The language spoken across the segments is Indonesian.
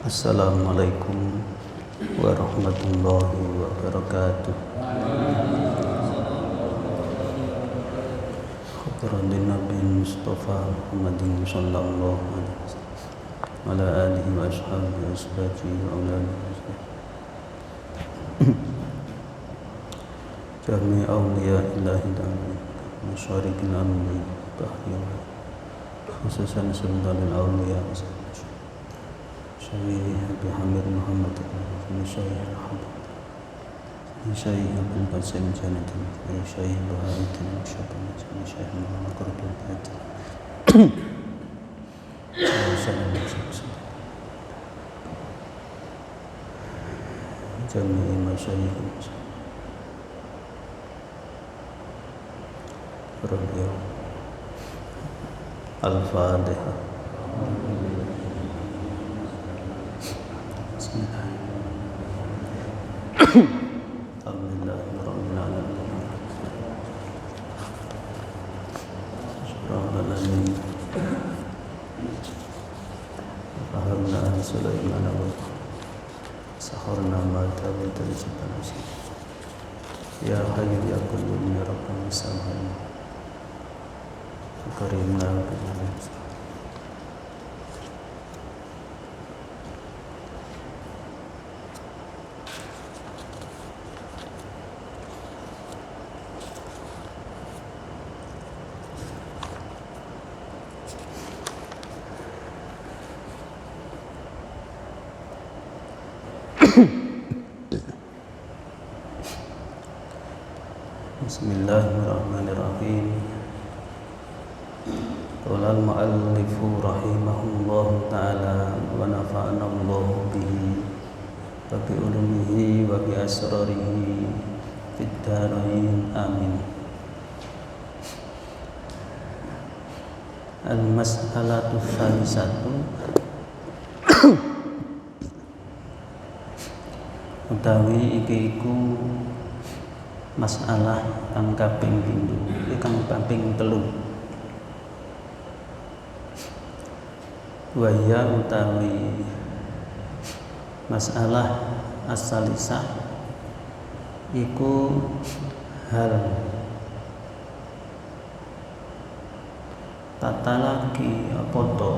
Assalamualaikum warahmatullahi wabarakatuh. Khairan Nabi Mustafa Muhammadin sallallahu alaihi wasallam ala alihi wa ashabihi wa ashabihi wa ulama jami awliya illahi ta'ala masyariqil amri bahri khususan sultanul awliya Syekh Abi Hamid Muhammad Syekh Al-Habib Syekh Abdul Qasim Janatin Syekh Baharuddin Syabani Syekh Muhammad Qurtul Hati Jami'i Masyayikh Radiyallahu Al-Fatihah. Alhamdulillahirabbil alamin. Subhanallah. Fahamna Sulaiman wa saharna ma tabi'at al-jibal. Ya hayyu ya qayyum ya rabbana sam'ana karimna bil Bismillahirrahmanirrahim. Qala al-mu'allifu rahimahullahu ta'ala wa nafa'ana Allahu bihi wa bi ulumihi wa bi asrarihi fid dharain amin. Al-mas'alatu tsalisatu utawi iki iku masalah kang kaping pindho, kang kaping telu. Waya utawi masalah as-salisah iku hal tatalaki apa to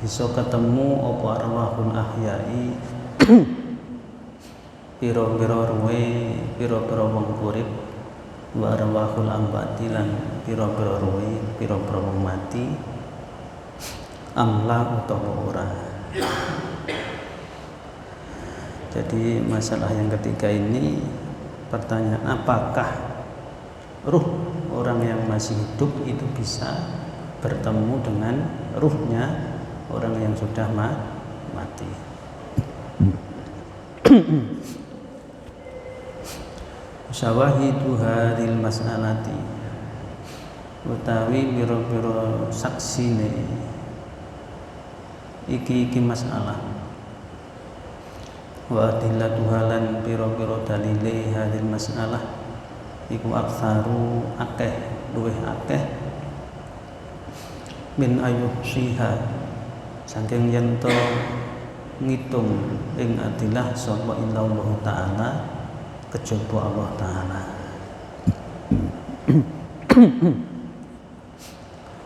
bisa ketemu apa arwahul ahyai pira-pira ruwe pira-pira wong urip wa arwahul ambati lan pira-pira ruwe pira-pira wong mati amla utawa ora. Jadi masalah yang ketiga ini pertanyaan, apakah ruh orang yang masih hidup itu bisa bertemu dengan ruhnya orang yang sudah mati. Syawahidu hadil mas'alati utawi biro-biro saksine iki masalah wa adillatuha lan biro-biro dalile hadil masalah iku aktsaru akeh luweh akeh min ayuhsiha saking yen to ngitung ing adillah sapa illallah taala kejaba Allah taala.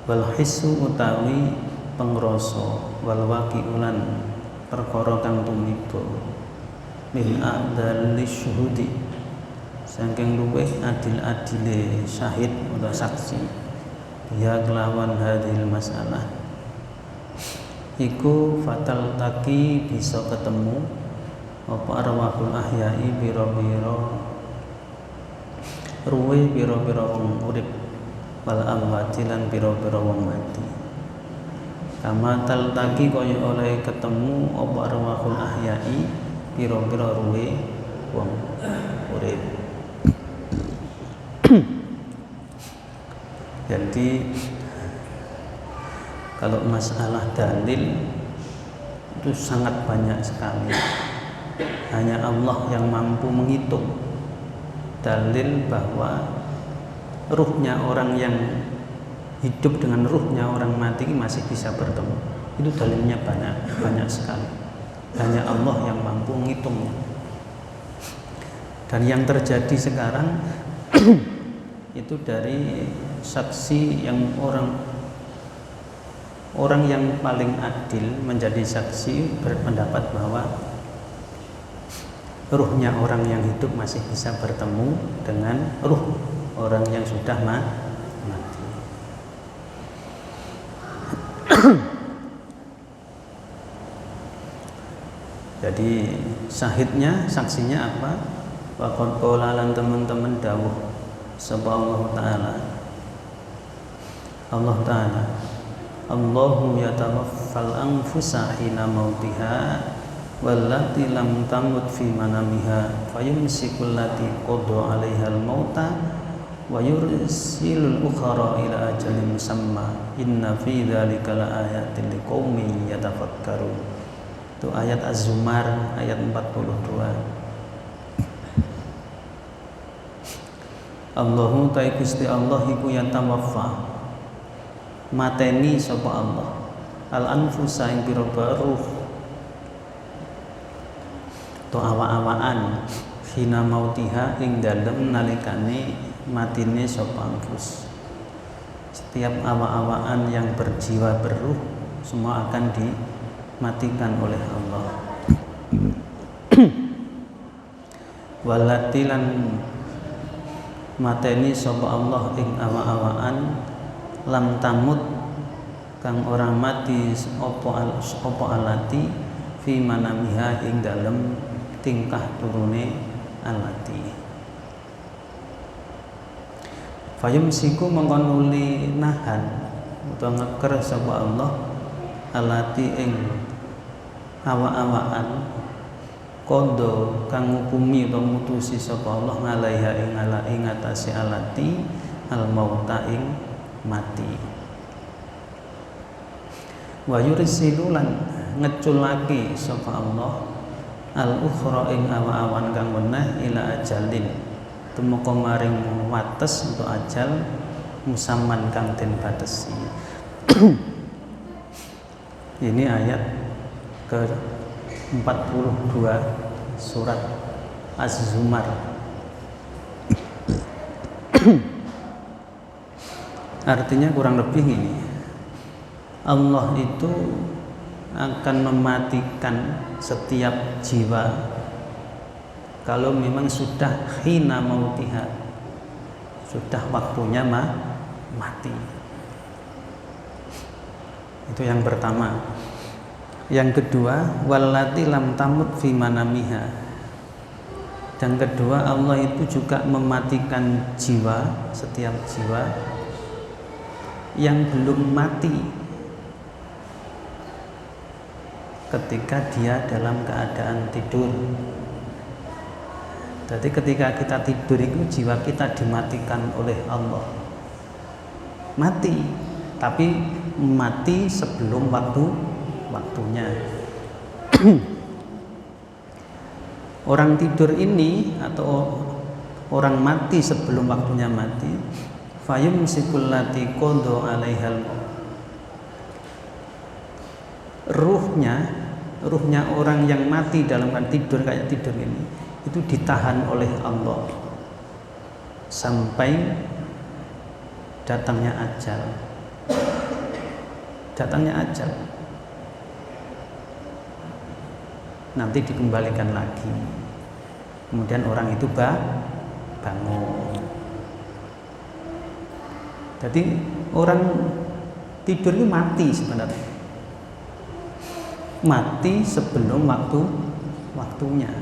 Wal hissu utawi pengrasa wal waqi'ulan perkara kang tumiba min adli syuhudi saking luweh adil-adile syahid utawa saksi ya kelawan hadil masalah iku fatal taki bisa ketemu apa arwahul ahyai biro-biro ruwe biro-biro wong urip wal amwati lan biro-biro wong mati. Kama tal taki kaya oleh ketemu apa arwahul ahyai biro-biro ruwe wong urip. Jadi kalau masalah dalil itu sangat banyak sekali. Hanya Allah yang mampu menghitung dalil bahwa ruhnya orang yang hidup dengan ruhnya orang mati masih bisa bertemu. Itu dalilnya banyak sekali. Hanya Allah yang mampu menghitungnya. Dan yang terjadi sekarang itu dari saksi yang orang yang paling adil menjadi saksi berpendapat bahwa ruhnya orang yang hidup masih bisa bertemu dengan ruh orang yang sudah mati. Jadi saksinya apa? Waqad qala lan teman-teman dawuh sapa Allah Ta'ala Allahu yatawaffal anfusa hina mautiha wallati lam tamut fi manamiha fayumsikul lati qada 'alaihal mauta wa yursilul ukhra ila ajalin musamma inna fi dzalika laayatin liqaumin yatafakkarun. Itu ayat Az-Zumar ayat 42. Allahu ta'ala Gusti Allah iku yatawaffa mateni sapa Allah al-anfusa ing pira-pira ruh to awa-awaan hina mautiha ing dalem nalikane matine sapa anfus. Setiap awa-awaan yang berjiwa beruh semua akan dimatikan oleh Allah. Walatilan mateni sapa Allah ing awa-awaan lam tamut kang orang mati apa alati fi manamiha ing dalem tingkah turune alati. Fayumsiku mongkon nuli nahan utawa ngeker sapa Allah alati ing awa-awaan kondo kang ngukumi utawa mutusi sapa Allah ngalaiha ing atase alati al mauta ing mati. Wa yursilu lan ngeculake sapa Allah al ukhra ing awa-awan kang weneh ila ajalin tumeka maring wates untuk ajal musamman kang den batesi. Ini ayat ke 42 surat Az-Zumar. Artinya kurang lebih ini, Allah itu akan mematikan setiap jiwa kalau memang sudah hina mautiha, sudah waktunya mati. Itu yang pertama. Yang kedua, wallati lam tamut fi manamiha. Dan kedua, Allah itu juga mematikan jiwa, setiap jiwa yang belum mati ketika dia dalam keadaan tidur. Jadi ketika kita tidur itu jiwa kita dimatikan oleh Allah. Mati, tapi mati sebelum waktunya. Orang tidur ini atau orang mati sebelum waktunya mati, fayumsikul lati qada 'alaihal maut. Ruhnya orang yang mati dalam keadaan tidur kayak tidur ini itu ditahan oleh Allah sampai datangnya ajal. Nanti dikembalikan lagi, kemudian orang itu bangun. Jadi orang tidur itu mati sebenarnya, mati sebelum waktunya.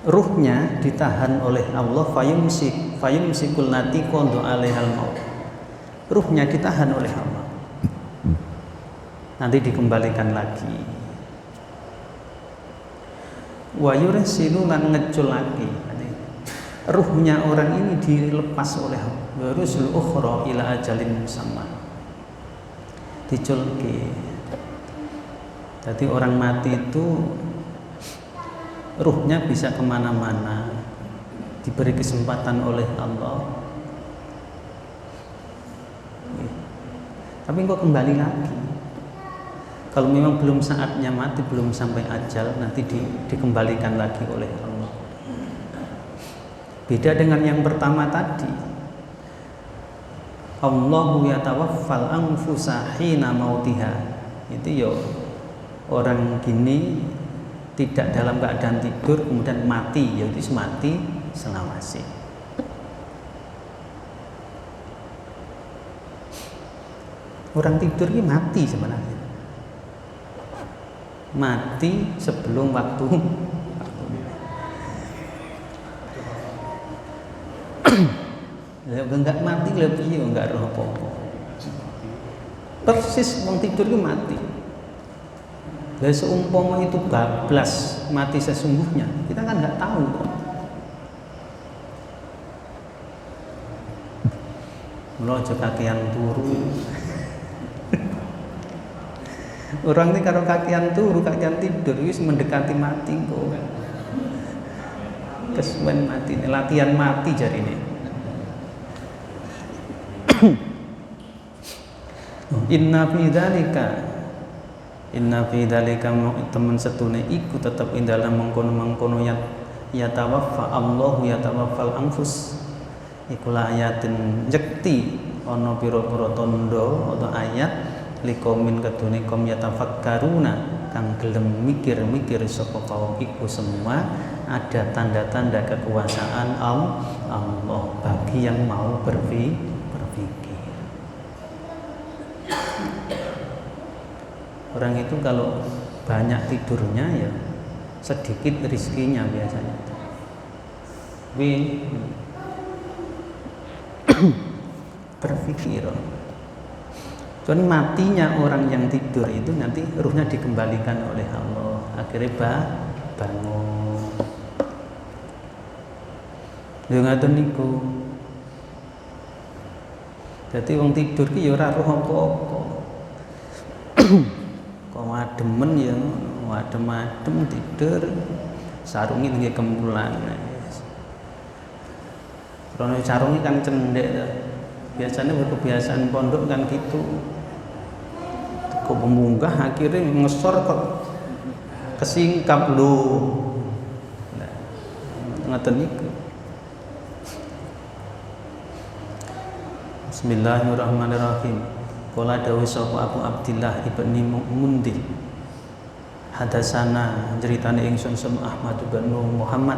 Ruhnya ditahan oleh Allah, fayumsikul lati qada 'alaihal maut. Ruhnya ditahan oleh Allah, nanti dikembalikan lagi. Wa yursilu lan ngeculake, ruhnya orang ini dilepas oleh warusul ukhra ila ajalin musamma, diculke. Jadi orang mati itu ruhnya bisa kemana-mana, diberi kesempatan oleh Allah tapi kok kembali lagi. Kalau memang belum saatnya mati, belum sampai ajal, nanti dikembalikan lagi oleh Allah. Beda dengan yang pertama tadi. Allahu yatawaffal anfusa hina mautiha. Itu ya orang gini tidak dalam keadaan tidur kemudian mati, yaitu mati selawase. Orang tidur ini mati sebenarnya. Mati sebelum waktu. Enggak mati lebih enggak roh apa-apa. Persis wong tidur itu mati. Lah seumpama itu bablas mati sesungguhnya, kita kan nggak tahu. Mula aja kakean turu. Orang ini kalau kakean turu, kakean tidur wis mendekati mati kok. Kesuwen mati, latihan mati jari ini. Inna fi dzalika temen setune iku tetep ing dalam mengkono-mengkono ya tawaffa Allahu ya tawaffal anfus iku ayatin jekti ana pira-pira tandha atau ayat liqaumin kedune kaum yatafakkaruna kang gelem mikir-mikir sapa kaum iku semua ada tanda-tanda kekuasaan Allah bagi yang mau berpikir. Orang itu kalau banyak tidurnya ya sedikit rizkinya biasanya. Berpikir. Dan matinya orang yang tidur itu nanti ruhnya dikembalikan oleh Allah. Akhirnya bangun. Yo ngaten niku. Dadi wong tidur ki ya ora roh apa-apa. Wademen ya, wadem-adem tidur, sarungi tinggi kempulan. Karena sarungi kan cendek, biasanya berkebiasaan pondok kan gitu. Kok pemunggah akhirnya ngesor kok kesingkap lho. Nah, ngoten niku. Bismillahirrahmanirrahim. Qala dawu sapa Abu Abdillah ibni Mundhir hadasana ceritane ingsun sama Ahmad bin Muhammad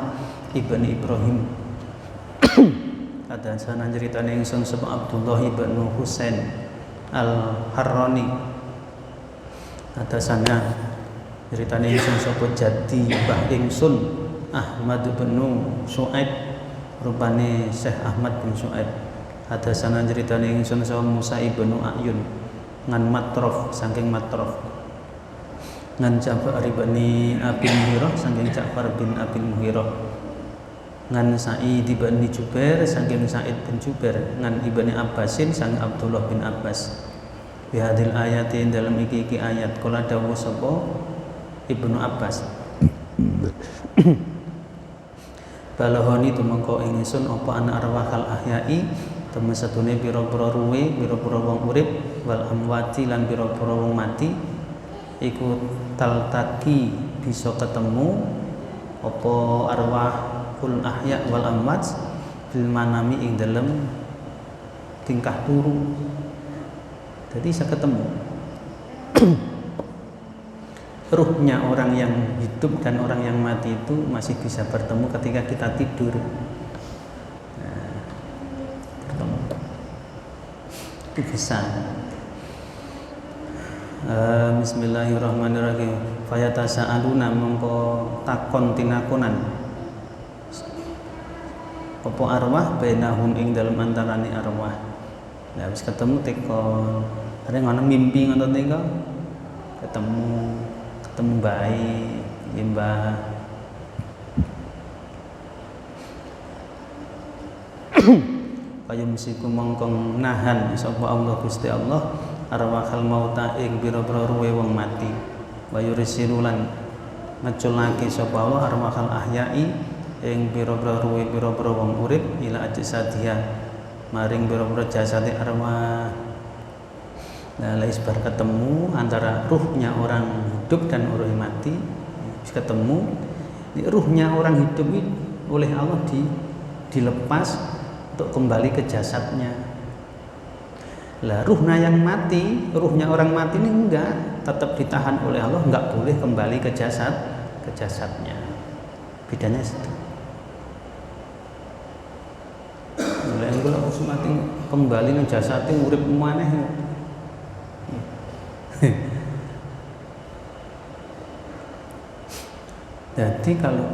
ibni Ibrahim hadasana ceritane ingsun sama Abdullah ibn Husain al-Harrani hadasana ceritane ingsun sapa jaddi mbah ingsun Ahmad bin Syuaib rupane Syekh Ahmad bin Syuaib hadasana ceritane ingsun sama Musa ibnu Ayun ngan Matrof saking Matrof ngan Ja'far bin Abi Muhirah saking Ja'far bin Abi Muhirah ngan Sa'id bin Jubair saking Sa'id bin Jubair ngan Ibni Abbasin saking Abdullah bin Abbas bihadil ayati dalam iki ayat kala dawuh sapa Ibnu Abbas balahoni tumangka ingsun apa ana arwahal ahyai temen satune pira-pira ruwe pira-pira wong urip wal amwati lan pira-pira wong mati iku taltaki bisa ketemu apa arwahul ahya wal amwat fil manami ing dalem tingkah turu. Jadi bisa ketemu ruhnya orang yang hidup dan orang yang mati itu masih bisa bertemu ketika kita tidur. Bisa. Bismillahirrahmanirrahim. Fayatasa'aluna mongko takon tinakonan apa arwah bainahum ing dalam antarane arwah. Lah wis ketemu tekon. Areng ana mimpi ngoten niku. Ketemu bae ya Mbah. Payumsiku mongkong nahan sapa Allah Gusti Allah arwahal mauta ing pira-pira ruwe wong mati wa yursilulan ngeculake sapa Allah arwahal ahyai ing pira-pira ruwe pira-pira wong urip ila ajsadiha maring pira-pira jasate arwah Nah, isbar ketemu antara ruhnya orang hidup dan orang mati, ketemu. Ruhnya orang hidup itu oleh Allah dilepas untuk kembali ke jasadnya. Lah ruhnya orang mati ini enggak, tetap ditahan oleh Allah, enggak boleh kembali ke jasadnya. Bedanya situ. Lah kalau mati kembali ke jasadnya urip maneh. Jadi kalau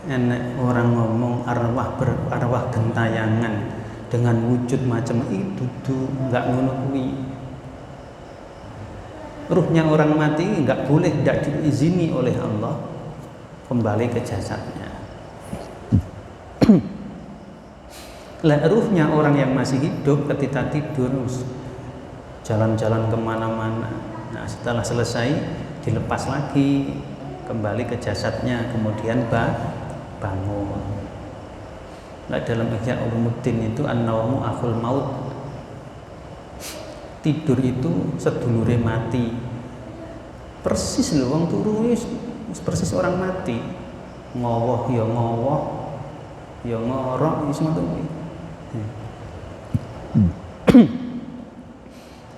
enek orang ngomong arwah gentayangan dengan wujud macam itu nggak ngono kuwi. Ruhnya orang mati nggak boleh, tidak diizini oleh Allah kembali ke jasadnya. Lah ruhnya orang yang masih hidup ketika tidur jalan-jalan kemana-mana. Nah setelah selesai dilepas lagi kembali ke jasadnya, kemudian bangun. Nah, dalam Ihya Ulumuddin itu an-naumu akhul maut. Tidur itu sedulure mati. Persis lho wong turu persis orang mati. Ngowoh ya ngorok wis ngoten kuwi.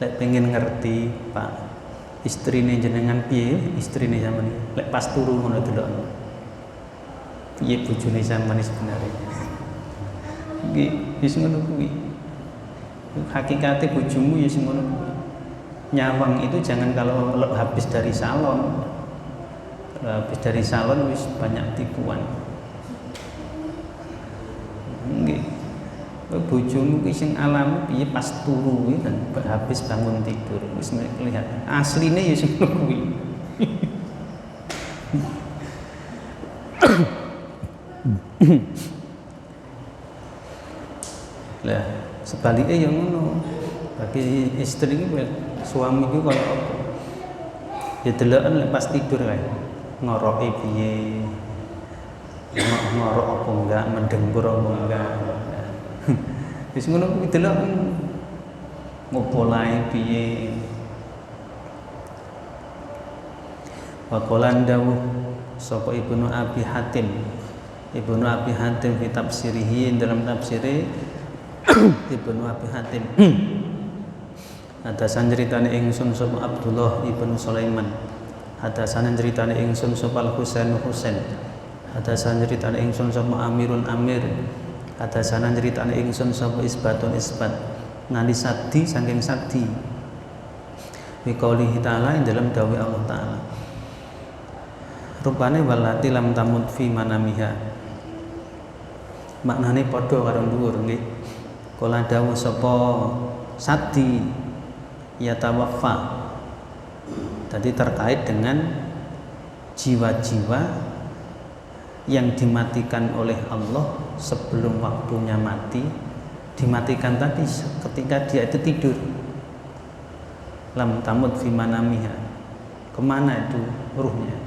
Lek pengen ngerti, Pak, istrine jenengan piye? Istrine sampean lek pas turu ngono delok. Piye bojone sampean sebenarnya? Nggih, wis ngono kuwi. Hakikate bojomu ya sing ngono kuwi. Nyawang itu jangan kalau habis dari salon. Kalau habis dari salon wis banyak tipuan. Nggih. Bojomu kuwi sing alami piye pas turu kuwi kan habis bangun tidur wis kelihatan. Asline ya sing ngono kuwi. Lah sebaliknya yang ngono bagi istri iki suami iki kaya apa ya deloken lepas tidur kae ngoroke piye ngorok apa enggak mendengkur apa enggak wis ngono kuwi deloken ngopo lae piye waqalan dawuh sapa Ibnu Abi Hatim fi tafsirihi dalam tafsire Ibnu Abi Hatim hadasan ceritane ingsun sapa Abdullah ibnu Sulaiman hadasan ceritane ingsun sapa Al-Husain hadasan ceritane ingsun sapa Amirun Amir hadasan ceritane ingsun sapa Isbatun Isbat nali sadi saking sadi biqaulihi ta'ala dalam dawuh Allah Ta'ala rupane walati lam tamut fi manamiha maknane padha karo dhuwur nggih. Kala dawuh sapa sadi ya tawaffa. Tadi terkait dengan jiwa-jiwa yang dimatikan oleh Allah sebelum waktunya mati, dimatikan tadi ketika dia itu tidur. Lam tamut fi manamiha. Kemana itu ruhnya?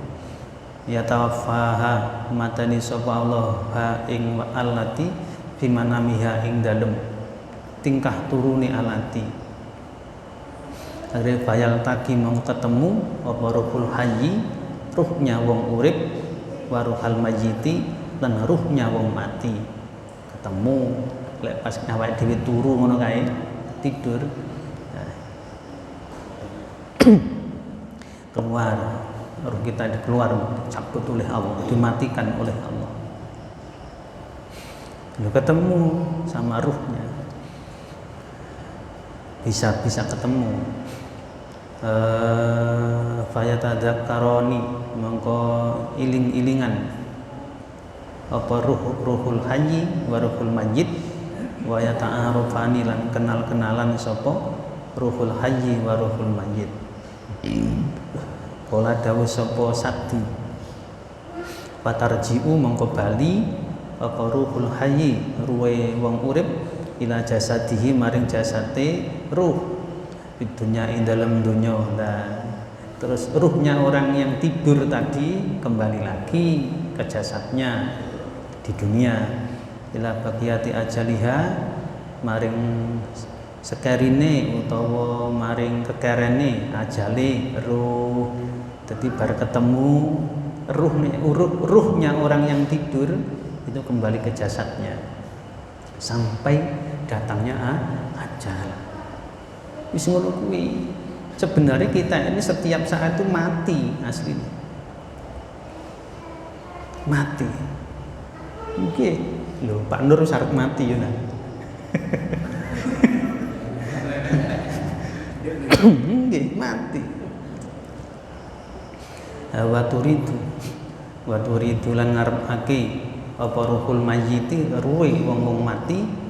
Ya tawaffaha matani sapa Allah ha ing allati fi manamiha ing dalem tingkah turune alati. Are bayal taki mau ketemu apa ruhul hayyi ruhnya wong urip wa ruhal majiti lan ruhnya wong mati ketemu lek pas awake dhewe turu ngono kae tidur keluar ruh kita keluar dicabut oleh Allah, dimatikan oleh Allah. Lu ketemu sama ruhnya, bisa ketemu. Fayatadzakkaroni mongko iling-ilingan apa ruhul hayyi wa ruhul mayyit wa yata'arufani lan kenal-kenalan sapa ruhul hayyi wa ruhul mayyit. Kala dawuh sapa sadi patarji'u mongko bali apa ruhul hayyi ruwe wong urip ila jasadihi maring jasate ruh di dunia ing dalam dunia. Nah, terus ruhnya orang yang tidur tadi kembali lagi ke jasadnya di dunia ila baqiyati ajaliha maring sekerine utawa maring kekerene ajale ruh. Jadi bar ketemu ruhnya orang yang tidur itu kembali ke jasadnya sampai datangnya ajal. Wis ngono kuwi. Sebenarnya kita ini setiap saat itu mati aslinya. Mati. Nggih. Lho, Pak Nur sarep mati yo nah. Nggih, mati. Wa turidu lan ngarepake apa ruhul mayyiti ruhe wong mati.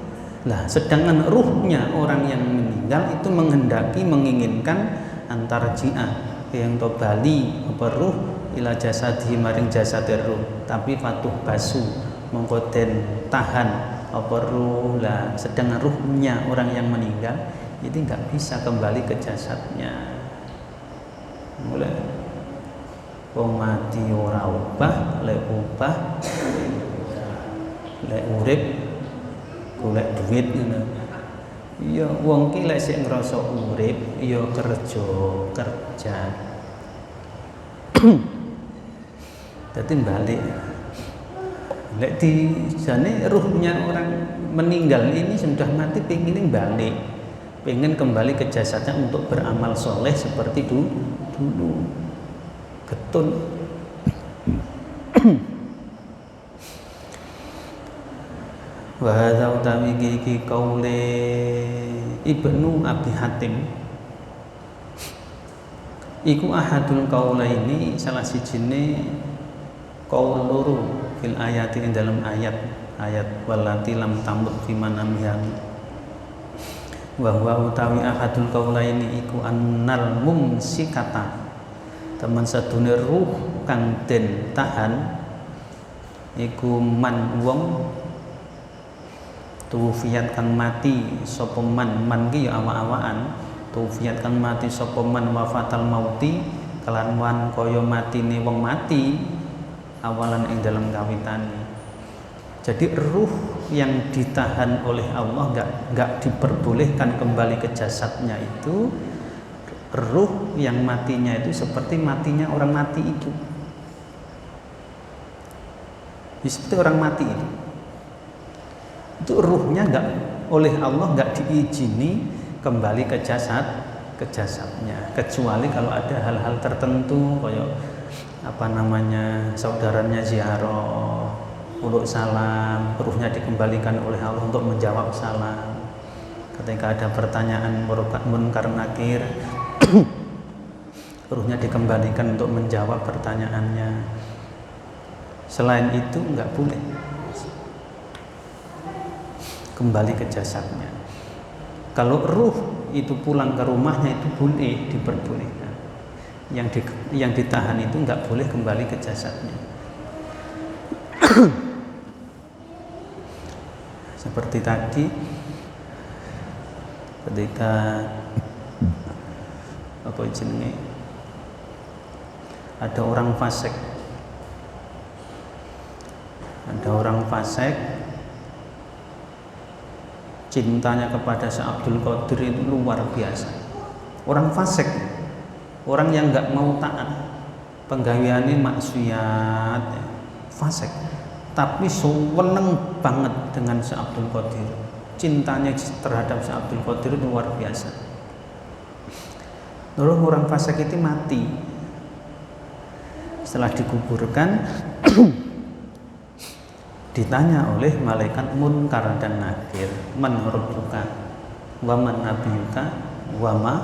Lah sedangkan ruhnya orang yang meninggal itu menghendaki menginginkan antar ji'ah yang to bali apa ruh ila jasadi maring jasad ruh, tapi fatuh basu mongko den tahan apa ruh. Lah sedangkan ruhnya orang yang meninggal itu nggak bisa kembali ke jasadnya. Mulai wong mati ora ubah, lek urip golek duit ngono. Ya wong ki lek sik ngrasa urip ya kerja. Dadi balik. Lek di jane ruhnya orang meninggal ini sudah mati pengen balik. Pengen kembali ke jasadnya untuk beramal soleh seperti dulu. Getun. Wa hadza utawi iki kaule Ibnu Abi Hatim iku ahadul kaulaini salah sijine kaul loro fil ayati ing dalam ayat walati lam tamut fi manamiha wa huwa utawi ahadul kaulaini iku annal mumsikata teman sadune ruh kang den tahan iku man wong tuwfiat kang mati sapa man ki ya awak-awakan tuwfiat kang mati sapa man wafatal mauti kelan kaya matine wong mati awalan ing dalam kawitane. Jadi ruh yang ditahan oleh Allah enggak diperbolehkan kembali ke jasadnya itu ruh yang matinya itu seperti matinya orang mati itu. Seperti orang mati itu ruhnya enggak oleh Allah enggak diizini kembali ke jasadnya kecuali kalau ada hal-hal tertentu kayak saudaranya ziarah uluk salam, ruhnya dikembalikan oleh Allah untuk menjawab salam. Ketika ada pertanyaan munkar nakir ruhnya dikembalikan untuk menjawab pertanyaannya. Selain itu enggak boleh kembali ke jasadnya. Kalau ruh itu pulang ke rumahnya itu boleh, diperbolehkan. Yang ditahan itu enggak boleh kembali ke jasadnya. Seperti tadi ketika ada orang fasik cintanya kepada Syekh Abdul Qadir itu luar biasa. Orang fasik, orang yang nggak mau taat, penggaweane maksiat, fasik, tapi seneng banget dengan Syekh Abdul Qadir. Cintanya terhadap Syekh Abdul Qadir itu luar biasa. Lalu orang fasik itu mati. Setelah dikuburkan ditanya oleh malaikat munkar dan nakir, man rabbuka wa man nabiyuka wa ma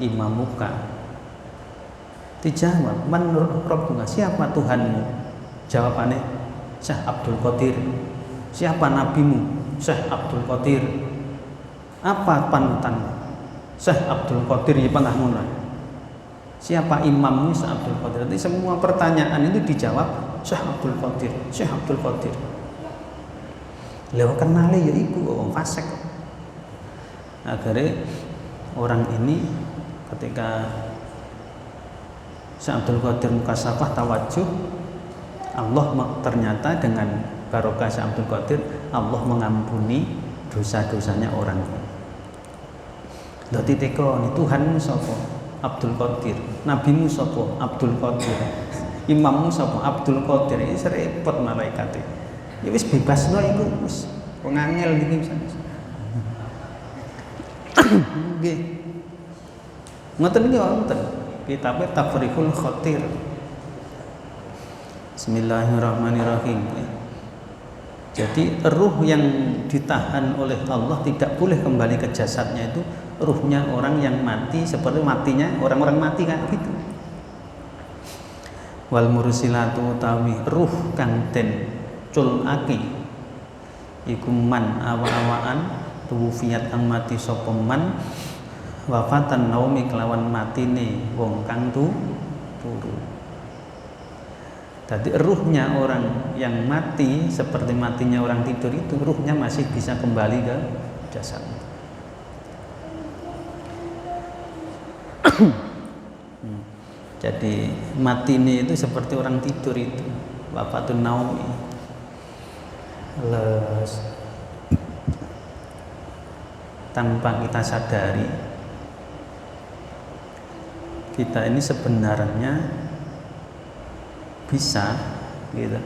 imamuka. Dijawab, man rabbuka, siapa Tuhanmu? Jawabannya Syekh Abdul Qadir. Siapa nabimu? Syekh Abdul Qadir. Apa panutanmu? Syekh Abdul Qadir ya pangahmuna. Siapa imammu? Syekh Abdul Qadir. Jadi semua pertanyaan itu dijawab Syekh Abdul Qadir, Syekh Abdul Qadir. Lewat kenale ya iku wong fasik. Akhirnya orang ini ketika Syekh Abdul Qadir mukasafah tawajuh, Allah ternyata dengan barokah Syekh Abdul Qadir Allah mengampuni dosa-dosanya orang. Dadi tekoni Tuhanmu sapa? Abdul Qadir. Nabimu sapa? Abdul Qadir. Imammu sapa? Abdul Qadir. Iki repot malaikate. Ya wis bebasno iku wis wong angel iki bisa. Nggih. Ngoten iki wonten kitab Tafriqul Khatir. Bismillahirrahmanirrahim. Jadi ruh yang ditahan oleh Allah tidak boleh kembali ke jasadnya, itu ruhnya orang yang mati seperti matinya orang-orang mati kan gitu. Wal mursilatu utawi ruh kang den culaki iku man awa-awaan tuwfiat kang mati sapa man wafatan naumi kelawan matine wong kang turu. Jadi ruhnya orang yang mati seperti matinya orang tidur itu ruhnya masih bisa kembali ke jasad. Jadi matine itu seperti orang tidur itu, wafatun naumi. Tanpa kita sadari, kita ini sebenarnya bisa gitu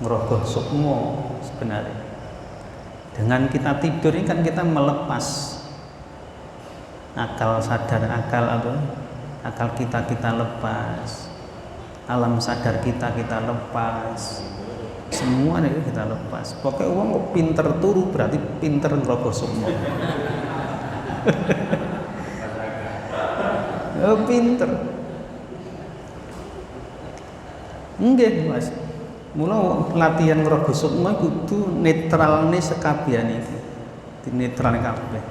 ngerogoh sukmo sebenarnya. Dengan kita tidur ini kan kita melepas akal sadar, akal kita lepas, alam sadar kita lepas, semua itu kita lepas. Pokoknya uang kok pinter turu berarti pinter ngerogoh sukmo. Pinter. Nggih, Mas. Mula latihan ngerogoh sukma kudu netralne sekabian iki. Dinetralne kabeh.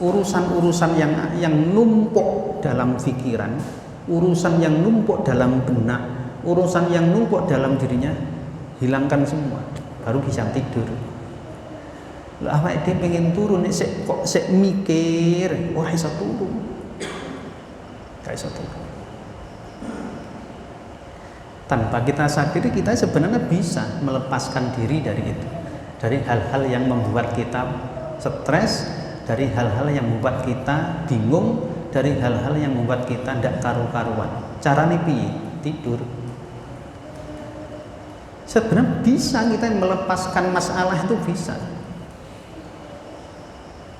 Urusan-urusan yang numpuk dalam pikiran, urusan yang numpuk dalam benak, urusan yang numpuk dalam dirinya hilangkan semua, baru bisa tidur. Lah awake dhewe pengen turu nek sik mikir, wah iso turu. Gak iso turu. Tanpa kita sadari kita sebenarnya bisa melepaskan diri dari itu, dari hal-hal yang membuat kita stres, dari hal-hal yang membuat kita bingung, dari hal-hal yang membuat kita tidak karu-karuan. Caranya piye? Tidur. Sebenarnya bisa kita melepaskan masalah itu bisa.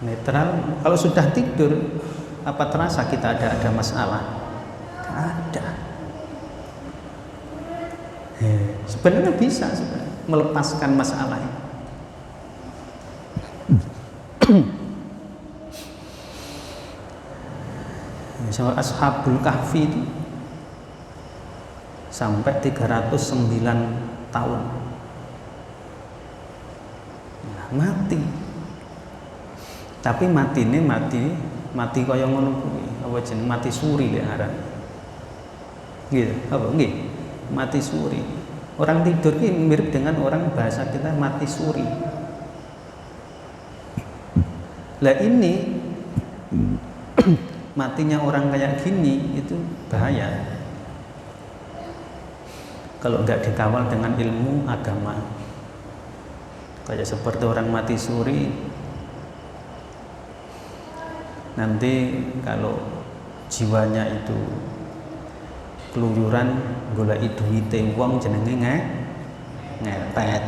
Netral. Kalau sudah tidur, apa terasa kita ada masalah? Tidak ada. Sebenarnya bisa melepaskan masalah ini. Misalnya Ashabul Kahfi itu sampai 309 tahun mati. Tapi matine mati kaya ngono kuwi. Apa jeneng mati suri lek aran. Gitu, apa nggih? Mati suri. Orang tidur ini mirip dengan orang bahasa kita mati suri. Lah ini matinya orang kayak gini itu bahaya. Kalau nggak dikawal dengan ilmu agama, kayak seperti orang mati suri, nanti kalau jiwanya itu keluyuran golek duwite wong jenenge ngepet.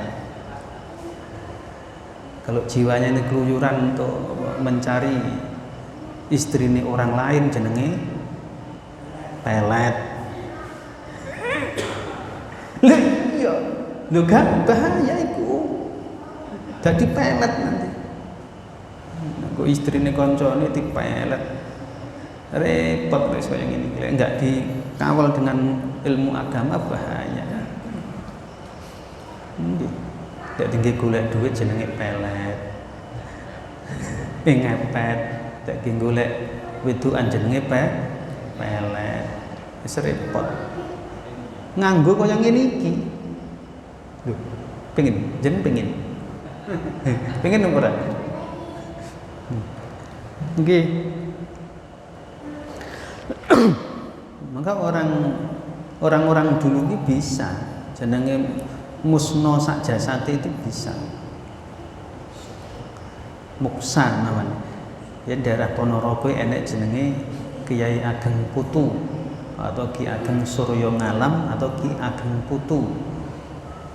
Kalau jiwanya ini keluyuran untuk mencari istrinya orang lain jenenge pelet. Lah iya, lho gak bahaya iku. Dadi pelet nanti. Kok istrine kancane dipelet. Repot wis kaya ngene iki. Enggak dikawal dengan ilmu agama bahaya. Nggih. Nek tinggi golek duit jenenge pelet. Ngepet, nek tinggi golek wedokan jenenge pelet. Wis repot. Nganggo kaya ngene iki. Lho, pengen, jeneng pengen. Pengen ora? Nggih. Maka orang-orang dulu ini bisa jenenge musno sak jasate itu bisa. Muksan namanya. Ya daerah Ponorogo enek jenenge Kiai Ageng Putu atau Ki Ageng Suryo Ngalam atau Ki Ageng Putu.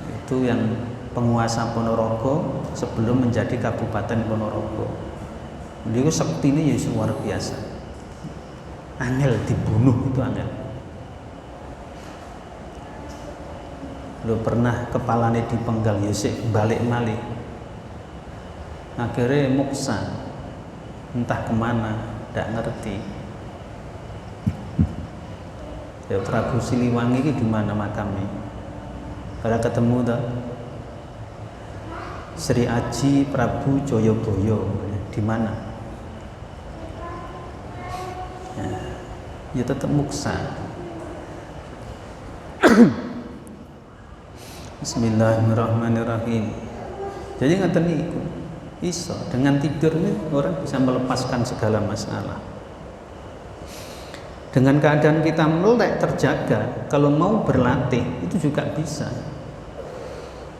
Itu yang penguasa Ponorogo sebelum menjadi Kabupaten Ponorogo. Beliau sektinya ya luar biasa. Angel dibunuh itu angel. Lu pernah kepalanya dipenggal Yusik balik malih. Akhirnya muksa, entah kemana, tidak ngerti. Ya Prabu Siliwangi ini di mana makamnya? Pada ketemu dah Sri Aji Prabu Joyoboyo di mana? Ya tetap muksa. Bismillahirrahmanirrahim. Jadi ngaten niku iso dengan tidur ini orang bisa melepaskan segala masalah. Dengan keadaan kita melek terjaga, kalau mau berlatih itu juga bisa.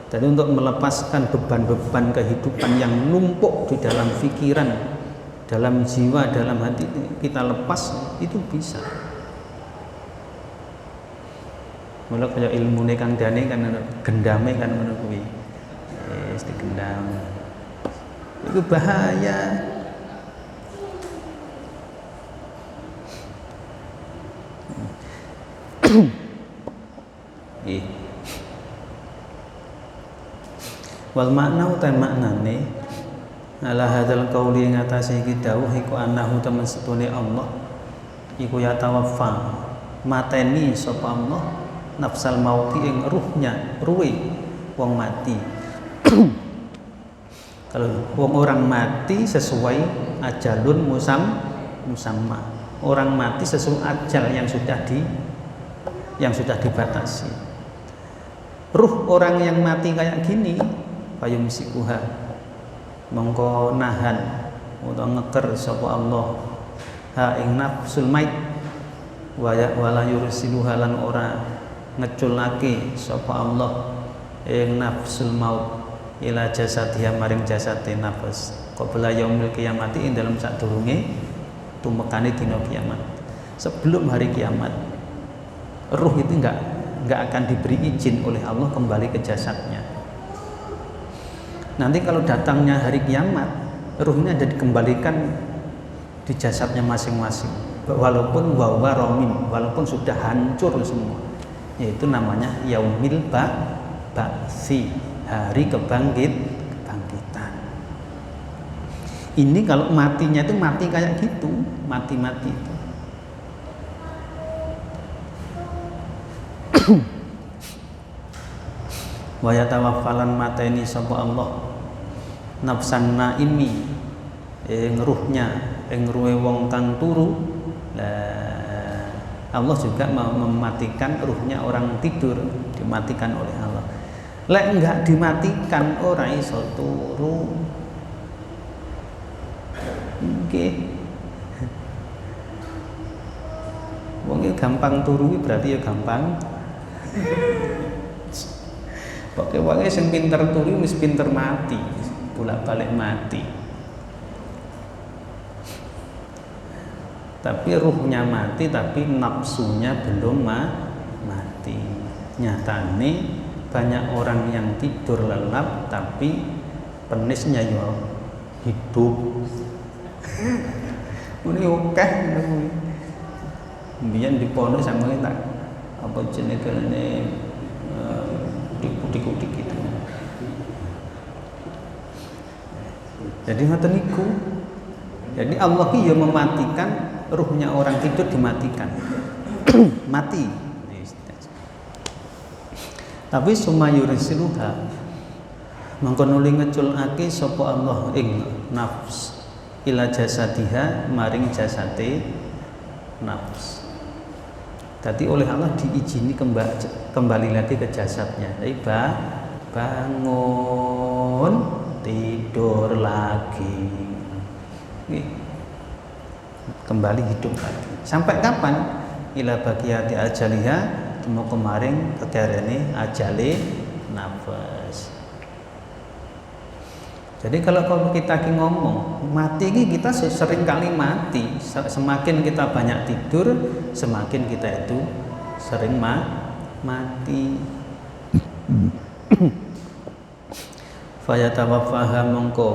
Jadi untuk melepaskan beban-beban kehidupan yang numpuk di dalam pikiran, dalam jiwa, dalam hati kita lepas itu bisa. Mula kaya ilmune Kang Dani kan gendame kan ngono kuwi. Wis digendam. Itu bahaya. Wal makna uta maknane ala hadzal qauli ngatasi iki dawuh iku annahu temen setune Allah iku ya tawaffa mateni sapa Allah nafsal mauti ing ruhe wong mati. Kalau wong orang mati sesuai ajalun musamma. Orang mati sesuai ajal yang sudah dibatasi. Ruh orang yang mati kayak gini payumsikuha mongko nahan utawa ngeker sapa Allah ha ing nafsul mait wala yursiluha lan ora ngeculake sapa Allah ing nafsul maut ila jasadiha maring jasate nafas qabla yaumil qiyamati ing dalam sadurunge tumekane dina kiamat. Sebelum hari kiamat ruh itu enggak akan diberi izin oleh Allah kembali ke jasadnya. Nanti kalau datangnya hari kiamat, ruhnya ada dikembalikan di jasadnya masing-masing. Walaupun walaupun sudah hancur semua. Yaitu namanya yaumil ba'si, hari kebangkitan. Ini kalau matinya itu mati kayak gitu, mati-mati itu. Wa yatawaffalan mateni sapa Allah nafsan naimi ing ruhnya ing ruhe wong kang turu. Lah Allah juga mematikan ruhnya orang tidur, dimatikan oleh Allah. Lek enggak dimatikan ora iso turu. Nggih. Wong gampang turu berarti ya gampang. Pokoke wonge sing pinter turu wis pinter mati, bolak-balik mati. Tapi ruhnya mati, tapi nafsunya belum mati. Nyatane banyak orang yang tidur lelap, tapi penisnya ya hidup. Ini akeh kuwi. Mbiyen di pondok sampeyan tak apa jenenge kudik-kudik gitu. Jadi ngoten niku. Jadi Allah ki ya mematikan ruhnya orang tidur dimatikan. Mati. Tapi sumayurisiluha mangko nuli ngeculake sapa Allah ing nafs ila jasadiha maring jasate nafs. Jadi oleh Allah diizini kembali lagi ke jasadnya. Jadi bangun tidur lagi, kembali hidup lagi. Sampai kapan? Ila baqiyati ajaliha temu kemarin kekerene ajale nafas. Jadi kalau kita ngomong mati ini, kita sering kali mati. Semakin kita banyak tidur, semakin kita itu sering mati. Fayatawaffaha mongko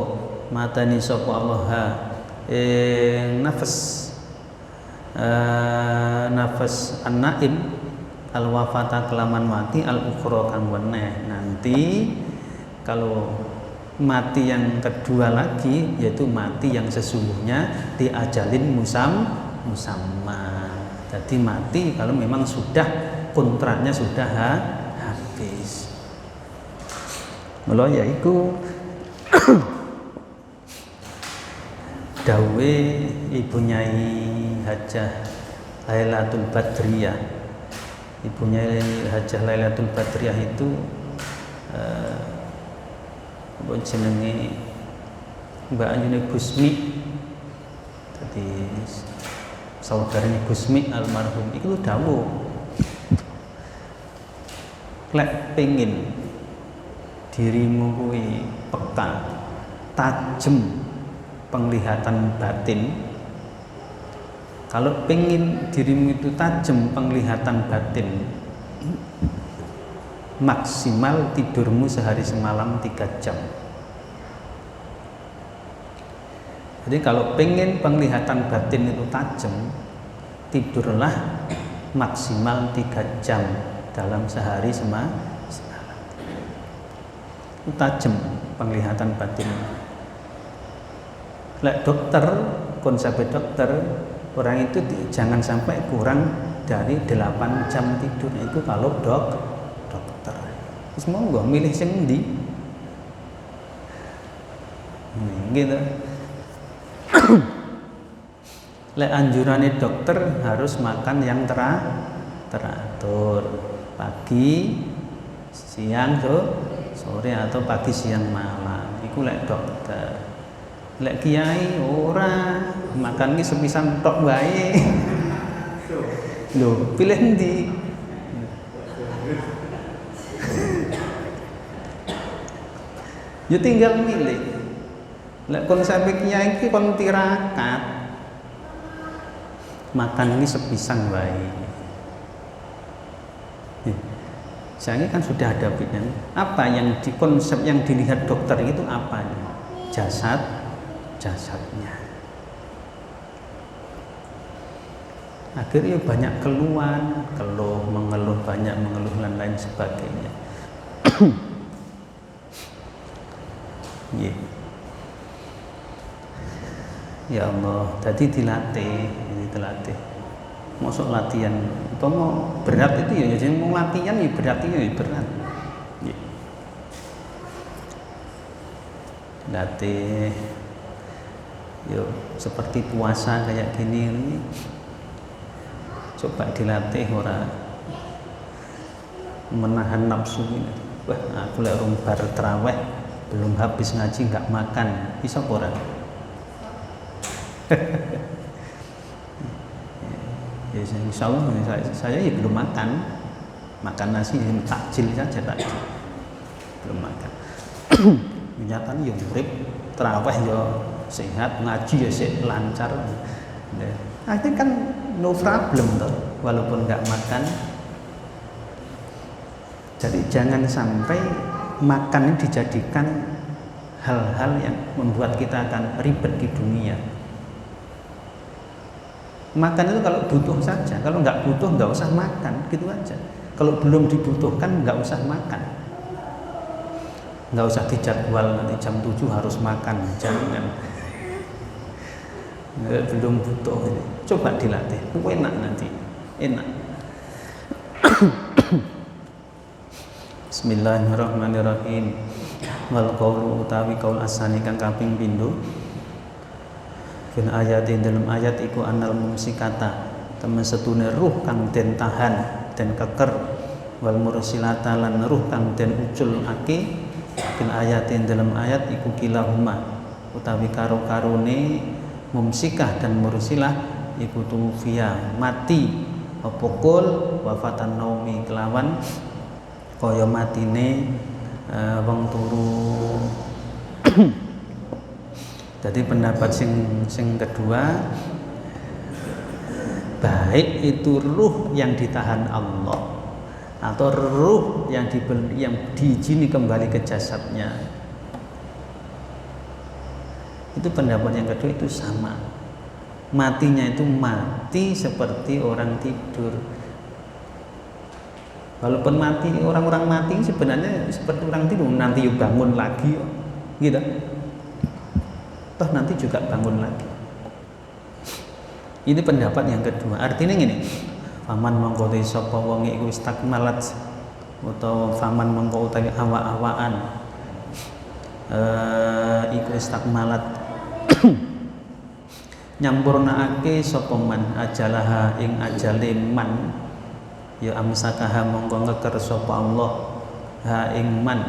matani sapa Allah nafas an-naim al-wafata kelaman mati al-ukhra kang weneh. Nanti kalau mati yang kedua lagi, yaitu mati yang sesungguhnya diajalin musamma. Jadi mati kalau memang sudah kontraknya sudah habis. Mula yaiku dawe Ibu Nyai Hajah Lailatul Badriyah. Ibu Nyai Hajah Lailatul Badriyah itu apa jenenge Mbak Ayune Gusmi, jadi saudaranya Gusmi almarhum itu dawuh, lek pengin dirimu kuwi peka, tajem penglihatan batin. Kalau pengin dirimu itu tajam penglihatan batin, maksimal tidurmu sehari semalam 3 jam. Jadi kalau pengen penglihatan batin itu tajam, tidurlah maksimal 3 jam dalam sehari semalam. Itu tajam penglihatan batin. Lek dokter, konsep dokter, orang itu jangan sampai kurang dari 8 jam tidur. Itu kalau dokter. Terus monggo milih sing endi? Gitu. Lek anjurane dokter harus makan yang teratur. Pagi, siang, sore atau pagi siang malam. Iku lek dokter. Lek kiai ora, makan ki sepisan tok wae. Lho, pilih endi? Ya tinggal milih. Lek kon sampe kiai iki kon tirakat, makan ini sepisan wae. Saya kan sudah ada bidang. Apa yang di konsep yang dilihat dokter itu apanya? Jasadnya. Akhirnya banyak keluhan, mengeluh dan lain sebagainya. Ya Allah, tadi dilatih. Masuk latihan, apa mau berat itu ya, jadi mau latihan ya berat. Latih, yuk seperti puasa kayak gini, coba dilatih orang menahan nafsu ini. Wah, aku lek bar terawih belum habis ngaji nggak makan, bisa ora? Ya, insya Allah saya ya belum makan nasi takjil saja takjil, belum makan. Nyatanya ya urip terawih ya sehat, ngaji ya lancar. Akhirnya kan no problem toh, walaupun nggak makan. Jadi jangan sampai makan ini dijadikan hal-hal yang membuat kita akan ribet di dunia. Makan itu kalau butuh saja, kalau nggak butuh nggak usah makan, gitu aja. Kalau belum dibutuhkan nggak usah makan, nggak usah dijadwal nanti jam 7 harus makan, jangan. Belum butuh ini, coba dilatih, enak nanti, enak. Bismillahirrahmanirrahim. Wal qaulu utawi qaul asani kang kaping pindho fil ayati dalam ayat iku anal mumsikata temen setune ruh kang den tahan den keker wal mursilata lan ruh kang den uculake fil ayati dalam ayat iku kilahuma utawi karo-karone mumsikah dan mursilah iku tufiya mati apa kul wafatan naumi kelawan kaya matine wong turu Jadi pendapat sing kedua, baik itu ruh yang ditahan Allah atau ruh yang diizini kembali ke jasadnya, itu pendapat yang kedua itu sama. Matinya itu mati seperti orang tidur. Walaupun mati, orang-orang mati sebenarnya seperti orang tidur, nanti bangun lagi gitu. Toh nanti juga bangun lagi. Ini pendapat yang kedua. Artinya gini, faman mongko te sapa wong iku istakmalat utawa faman mongko utawi awak-awakan iku istakmalat nyampurnaake sapa man ajalaha ing ajale man ya amsakaha mongko ngeker sapa Allah ha ing man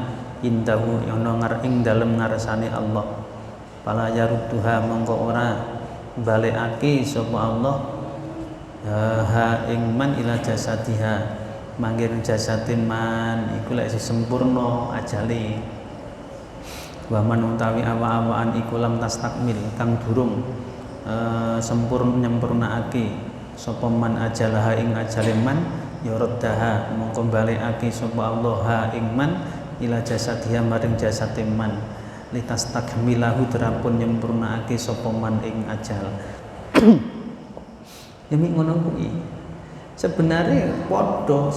indahu ana ing dalem ngarsane Allah pala yarudduha mongko ora balekake sapa Allah ha ing man ila jasadiha mangger jasadin man iku lek sempurna ajale wa man utawi awa-awaan iku lam tastakmil kang durung nyempurnaake sapa man ajalaha ing ajale man ya raddaha mongko balekake sapa Allah ha ing man ila jasadiha maring jasate man litastakmilahu terapun nyempurnaake sapa man ing ajal. Demi ngono kuwi. Sebenarnya padha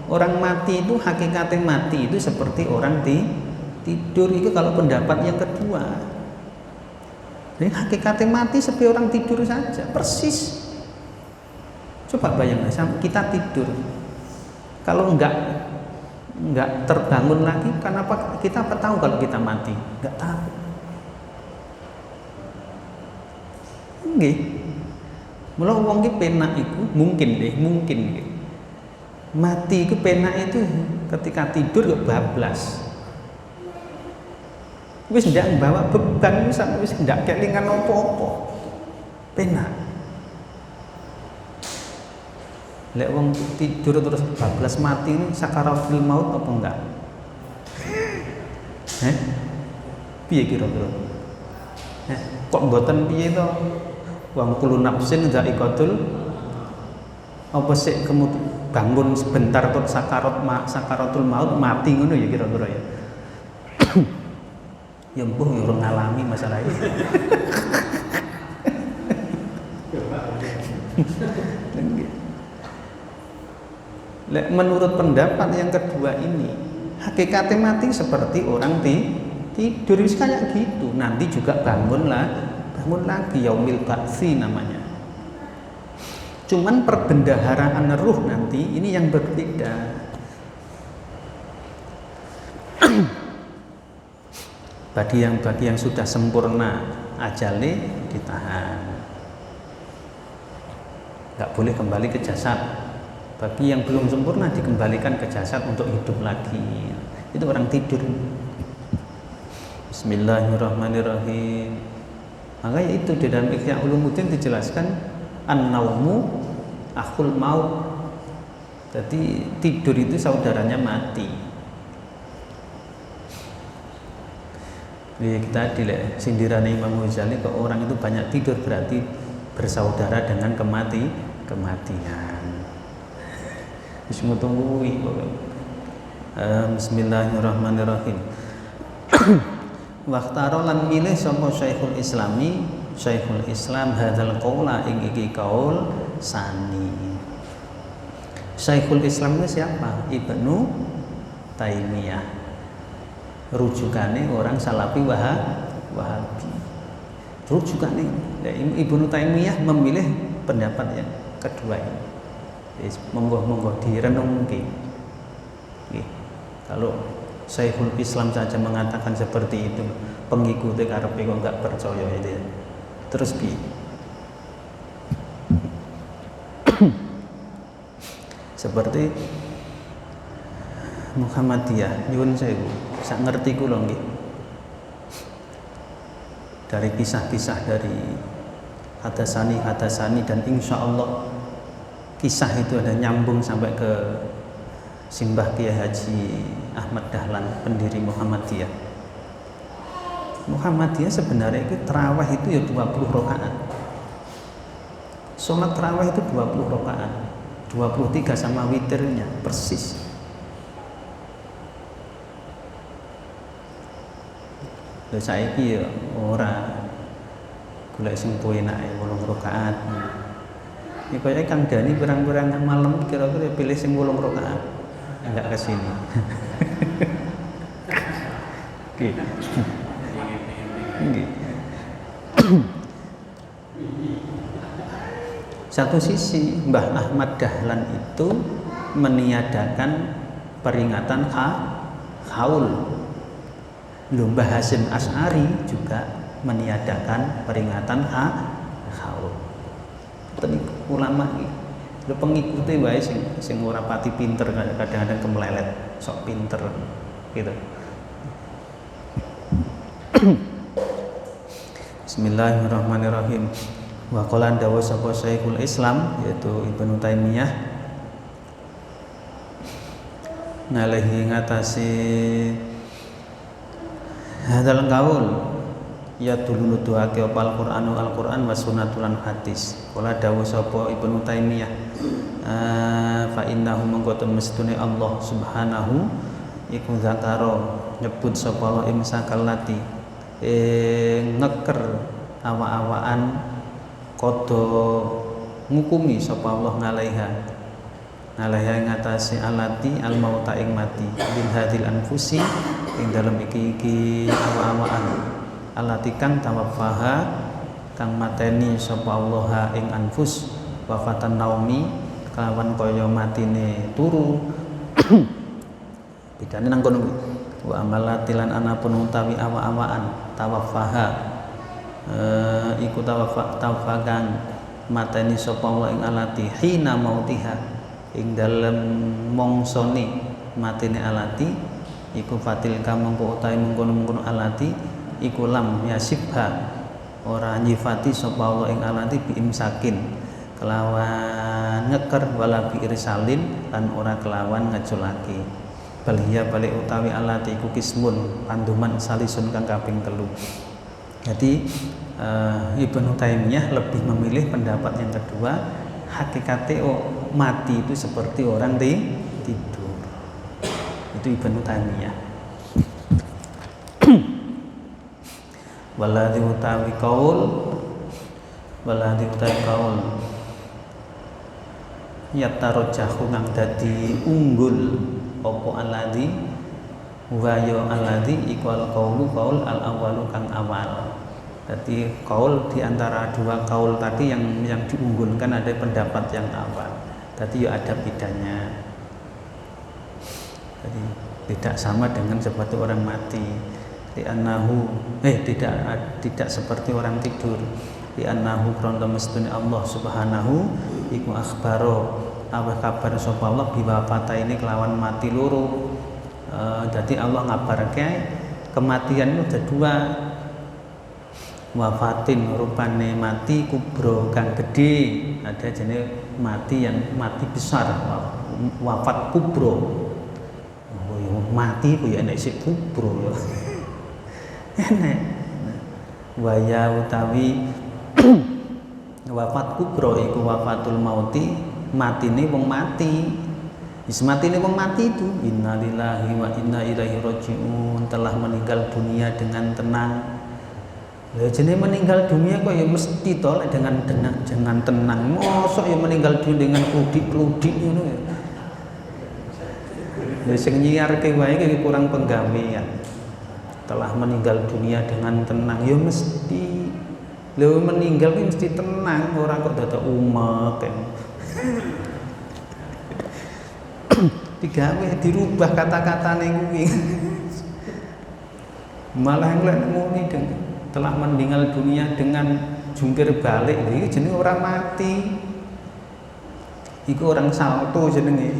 orang mati itu hakikatnya mati itu seperti orang tidur itu kalau pendapat yang kedua. Jadi hakikatnya mati seperti orang tidur saja, persis. Coba bayangkan kita tidur. Kalau enggak terbangun lagi, kenapa kita tahu kalau kita mati? Enggak tahu. Nggih. Mula wong ki penak iku mungkin nggih. Mati iku penak itu ketika tidur kok bablas. Wis ndak bawa beban wis ndak kelingan apa-apa. Penak. Lek wong tidur terus bablas mati ini sakaratul maut apa enggak? Piye kira-kira? Kok mboten piye to? Wong kullu nafsin dha'iqatul apa sik kemudian bangun sebentar terus sakaratul maut mati ngono ya kira-kira ya. Ya mbuh yo ngalami masalah ini. Menurut pendapat yang kedua ini, hakikatnya mati seperti orang tidur kayak gitu. Nanti juga bangun lagi, yaumil ba'tsi namanya. Cuman perbendaharaan ruh nanti ini yang berbeda. Bagi yang sudah sempurna ajale ditahan, nggak boleh kembali ke jasad. Bagi yang belum sempurna dikembalikan ke jasad untuk hidup lagi. Itu orang tidur. Bismillahirrahmanirrahim. Makanya itu di dalam Ihya Ulumuddin dijelaskan an-naumu akhul maut. Jadi tidur itu saudaranya mati. Kita dilihat sindiran Imam Ghazali ke orang itu banyak tidur berarti bersaudara dengan kematian. Bismillahirrahmanirrahim. Waqtaro lan milih sapa Syekhul Islam hadzal qaula ing iki kaul sani. Syekhul Islam itu siapa? Ibnu Taimiyah. Rujukannya orang Salafi Wahabi. Rujukannya Ibnu Taimiyah memilih pendapat yang kedua ini. Monggo direnungke. Kalau Syekhul Islam saja mengatakan seperti itu, pengikutnya karepe kok enggak percaya itu. Terus piye? Seperti Muhammadiyah, nyuwun sewu, sak ngerti kula nggih. Dari kisah-kisah dari Hadasani dan insya Allah kisah itu ada nyambung sampai ke Simbah Kiai Haji Ahmad Dahlan, pendiri Muhammadiyah. Muhammadiyah sebenarnya itu tarawih itu ya 20 rakaat. Sholat tarawih itu 20 rakaat. 23 sama witirnya persis. Lha saiki ya ora golek sing penake 8 rakaat. Ya kaya Kang Dani pirang-pirang malam kira-kira pilih sing 8 rakaat. Enggak ke sini. Oke. Nggih. Satu sisi Mbah Ahmad Dahlan itu meniadakan peringatan haul. Mbah Hasyim Asy'ari juga meniadakan peringatan haul. Ulama iki lho pengikute wae sing ora pati pinter, kadang-kadang kemelelet, sok pinter gitu. Bismillahirrahmanirrahim. Wa qala dawu sapa Syekhul Islam yaitu Ibnu Taimiyah ngalehi ngatasi hadal qaul ya dulu nuduhake Al-Qur'an wa sunnatulan hadis. Qala dawu sapa Ibnu Taimiyah fa innahu mangkotun mestune Allah Subhanahu iku zakaro nyebut sapa Allah imsakallati ngeker awa-awaan kodo ngukumi sapa Allah ngalaiha ngatasi alati al mauta ing mati bil hadil anfusi ing dalem iki awa-awaan alati kang tawaffaha kang mateni sapa Allah ing anfus wafatan naumi kelawan kaya matine turu bedane nang kono wa amalatilan anapun utawi awa-awaan tawaffaha iku tawafakan mateni sapa Allah ing alati hina mautiha ing dalem mongsone matine alati iku fatil ka mengko utahe mengkono-mengkono alati iku lam yasibha ora nyifati sapa Allah ing alati bi imsakin kelawan ngeker wala bi irsalin lan ora kelawan ngeculake balhiya balik utawi alati iku kismun panduman salisun kang kaping 3. Jadi Ibnu Taimiyah lebih memilih pendapat yang kedua, hakikatnya mati itu seperti orang tidur. Itu Ibnu Taimiyah. Waladhi utawi kaul yatarajjahu kang dadi unggul apa alladhi wa ya alladhi iqal qaulu qaul al awwalu kang awal. Jadi qaul di antara dua qaul tadi yang diunggulkan ada pendapat yang awal. Tadi ya ada bedanya. Jadi tidak sama dengan seperti orang mati. Tidak seperti orang tidur. Di annahu krana mestune Allah Subhanahu iku akhbaro apa kabar sapa Allah biwafata ini kelawan mati loro. Jadi Allah ngabarke kematian itu ada dua, wafatin rupane mati kubro kang gede, ada jenis mati yang mati besar, wafat kubro. Mati ku ya enek sik kubro ya. Enek. Waya utawi wafat kubro iku wafatul mauti, matine wong mati. Matine wong mati itu innalillahi wa inna ilaihi rajiun, telah meninggal dunia dengan tenang. Ya jenenge meninggal dunia kok ya mesti to dengan tenang. Mosok ya meninggal dunia dengan kludik-kludik ngono ya. Ya sing nyiarke wae iki kurang penggawean. Telah meninggal dunia dengan tenang ya mesti. Lho meninggal ki mesti tenang, ora kok dadak umek. Digawe dirubah kata-katane kuwi. Malah lek muni telah meninggal dunia dengan jungkir balik, iki jenenge orang mati. Iku orang salto jenenge.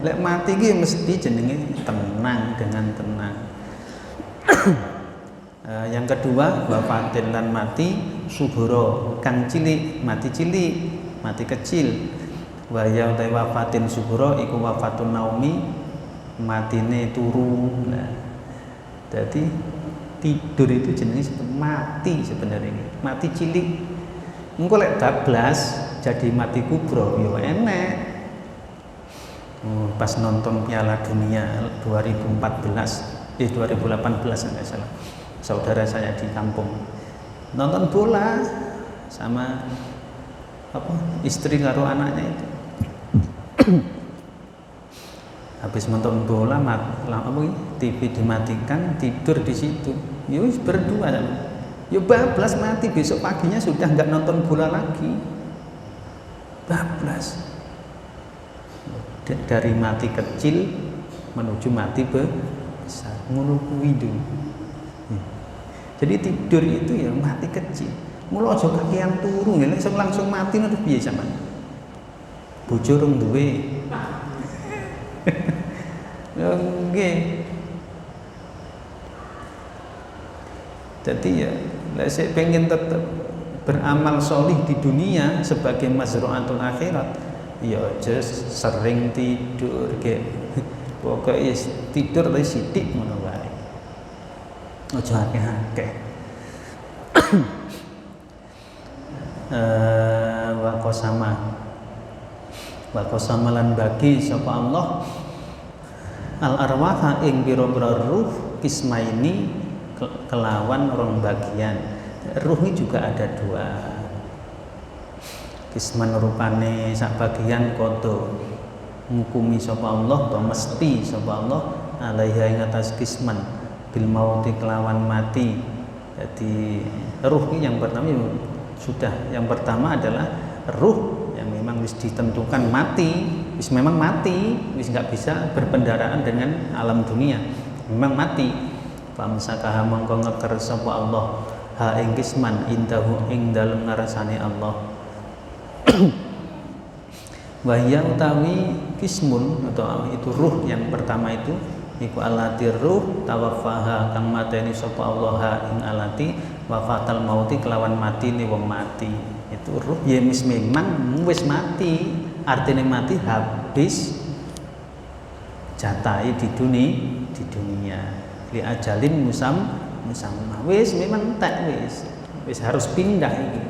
Lek mati iki mesti jenenge tenang, dengan tenang. Yang kedua, wafatin lan mati subura kang cilik, mati cilik, mati kecil. Wa ya wafatin subura iku wafatun naumi, matine turu. Nah, jadi Tidur itu jenis mati sebenarnya, mati cilik. Engko lek bablas jadi mati kubro yo enek. Pas nonton Piala Dunia 2018 enggak salah, saudara saya di kampung nonton bola sama istri karo anaknya itu. Habis nonton bola TV dimatikan, tidur di situ. Yus berdua kan. Yo bablas mati, besok paginya sudah nggak nonton bola lagi. Bablas. Dari mati kecil menuju mati besar. Ngono kuwi itu. Jadi tidur itu ya mati kecil. Mula aja kakean turu, nek langsung mati ngono piye sampean? Bojo rung duwe. Nggih. Jadi ya, saya pengen tetap beramal solih di dunia sebagai mazru'atul akhirat. Ya aja sering tidur kayak pokoknya tidur tapi sithik ngono wae. Aja akeh-akeh. Wa qasama lan bagi sapa Allah al arwaha ing pira-pira ruh kismaini kelawan rong bagian. Ruh ini juga ada dua. Kisman rupane sak bagian kodo ngukumi sapa Allah to mesti sapa Allah alaiha ing atas kisman bil mauti kelawan mati. Jadi ruh ini yang pertama adalah ruh yang memang wis ditentukan mati, wis memang mati, wis nggak bisa berpendaraan dengan alam dunia, memang mati. Famsakaha mongko ngeker sapa Allah ha ing kisman indahu ing dalem ngarasane Allah. Wahya utawi kismun atau itu ruh yang pertama itu iku alati ruh tawaffaha kang mateni sapa Allah ing alati wafatal mauti kelawan mati ni wong mati. Itu ruh ya memang wis mati, artinya mati habis jatai di dunia li ajalin musamma wis memang tak wis harus pindah ini,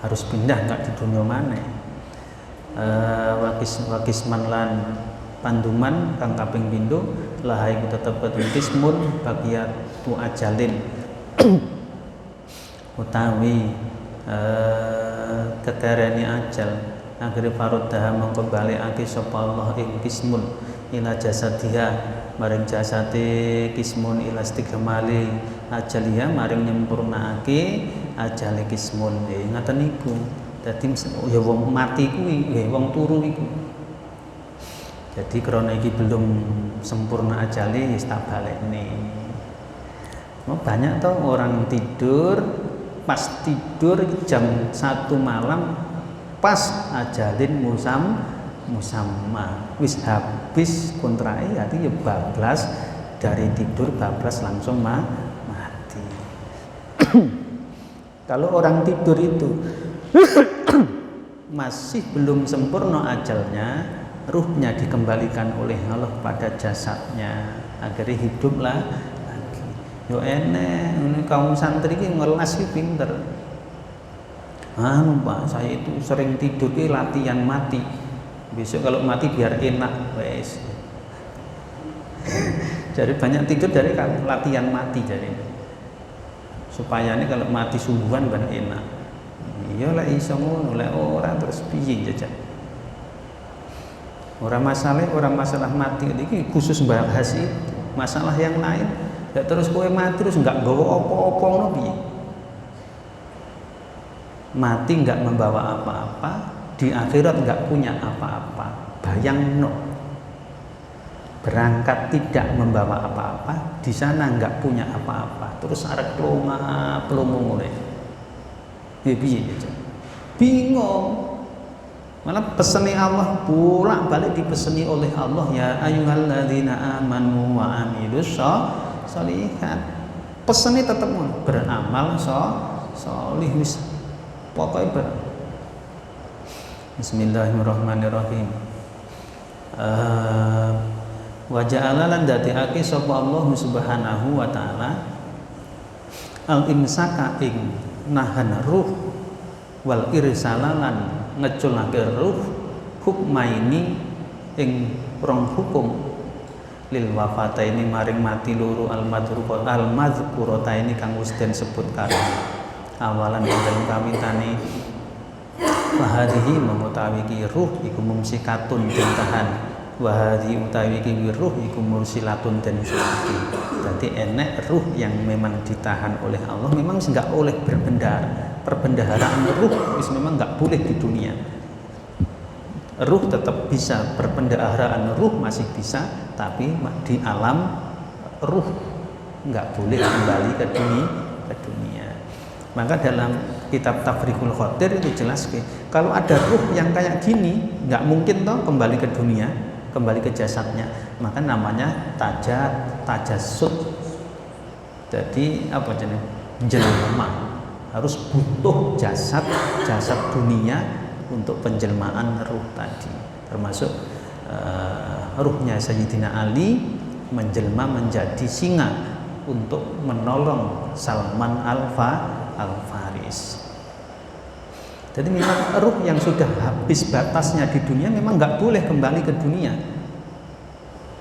harus pindah nggak di dunia mana. Wakisman lan panduman kang kaping pindho lah iku tetep kismun bagiatu ajalin utawi ketereni ajal akhire faruddah mongko balekake sapa Allah ing kismun ila jasadiha maring jasate kismun ila istiqamali ajaliha maring nyempurnaake ajale kismun. Ngaten niku. Dadi ya wong mati kuwi, wong turu iku. Jadi krana iki belum sempurna ajale wis tak balekne. Banyak toh orang tidur, pas tidur jam 1 malam pas ajalin musamma wis habis kontrai, artinya bablas dari tidur, bablas langsung mati. Kalau orang tidur itu masih belum sempurna ajalnya, ruhnya dikembalikan oleh Allah pada jasadnya, akhirnya hiduplah lagi. Yo enek, ini kaum santri ini ngelas iki pinter. Pak, saya itu sering tidur di latihan mati. Besok kalau mati biar enak, wes. Jadi banyak tidur dari latihan mati jadi. Supaya ini kalau mati sungguhan ben enak. Iya lah iso ngono, lek ora terus piye jajan. Orang masalah mati iki khusus bahas itu. Masalah yang lain, ya terus kowe mati terus enggak nggawa apa-apa ngono piye? Mati enggak membawa apa-apa, di akhirat enggak punya apa-apa. Bayangno. Berangkat tidak membawa apa-apa, di sana enggak punya apa-apa. Terus arek plomo ngene. Piye bingung. Malah peseni Allah pulang balik dipeseni oleh Allah ya ayyuhalladzina amanu wa amilus sholihat. Peseni tetap beramal sholih wis pokoknya Bismillahirrahmanirrahim. Wa ja'ala lan dadekake sapa Allah Subhanahu wa taala al imsaka ing nahan ruh wal irsalalan ngeculake ruh hukmaini ing rong hukum lil wafataini maring mati loro al madzkurataini kang wis den sebut karo awalan ing dalem kawitane wahadihi mengutawi ki ruh iku mumsikatun den tahan wahadi utawi ki ruh iku mursilatun den sulaki. Dadi enek ruh yang memang ditahan oleh Allah, memang enggak oleh berbendahara. Perbendaharaan ruh wis memang enggak boleh di dunia. Ruh tetap bisa, perbendaharaan ruh masih bisa, tapi di alam ruh enggak boleh kembali ke dunia. Maka dalam kitab Tafriqul Qadir itu jelas kalau ada ruh yang kayak gini enggak mungkin toh kembali ke dunia, kembali ke jasadnya, maka namanya tajassud. Jadi apa jenis jelma, harus butuh jasad dunia untuk penjelmaan ruh tadi, termasuk ruhnya Sayyidina Ali menjelma menjadi singa untuk menolong Salman Al-Faris. Jadi memang ruh yang sudah habis batasnya di dunia memang nggak boleh kembali ke dunia.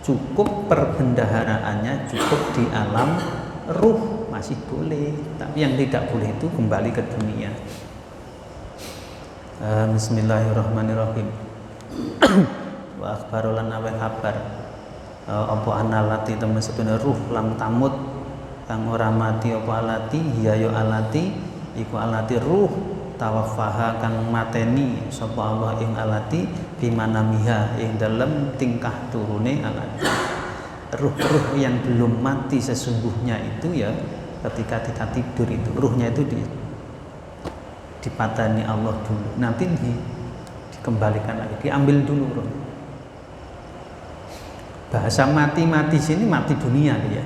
Cukup perbendaharaannya cukup di alam ruh masih boleh, tapi yang tidak boleh itu kembali ke dunia. Bismillahirrahmanirrahim. Wa akhbarulan awe kabar apa analati temen setune ruh lam tamut kang ora mati apa alati ya yo alati iku alati ruh tawaffaha kang mateni sapa Allah ing alati bimanamiha ing dalem tingkah turune alati. Ruh-ruh yang belum mati sesungguhnya itu ya ketika kita tidur itu ruhnya itu dipatani Allah dulu, nanti dikembalikan lagi, diambil dulu ruh. Bahasa mati sini mati dunia dia,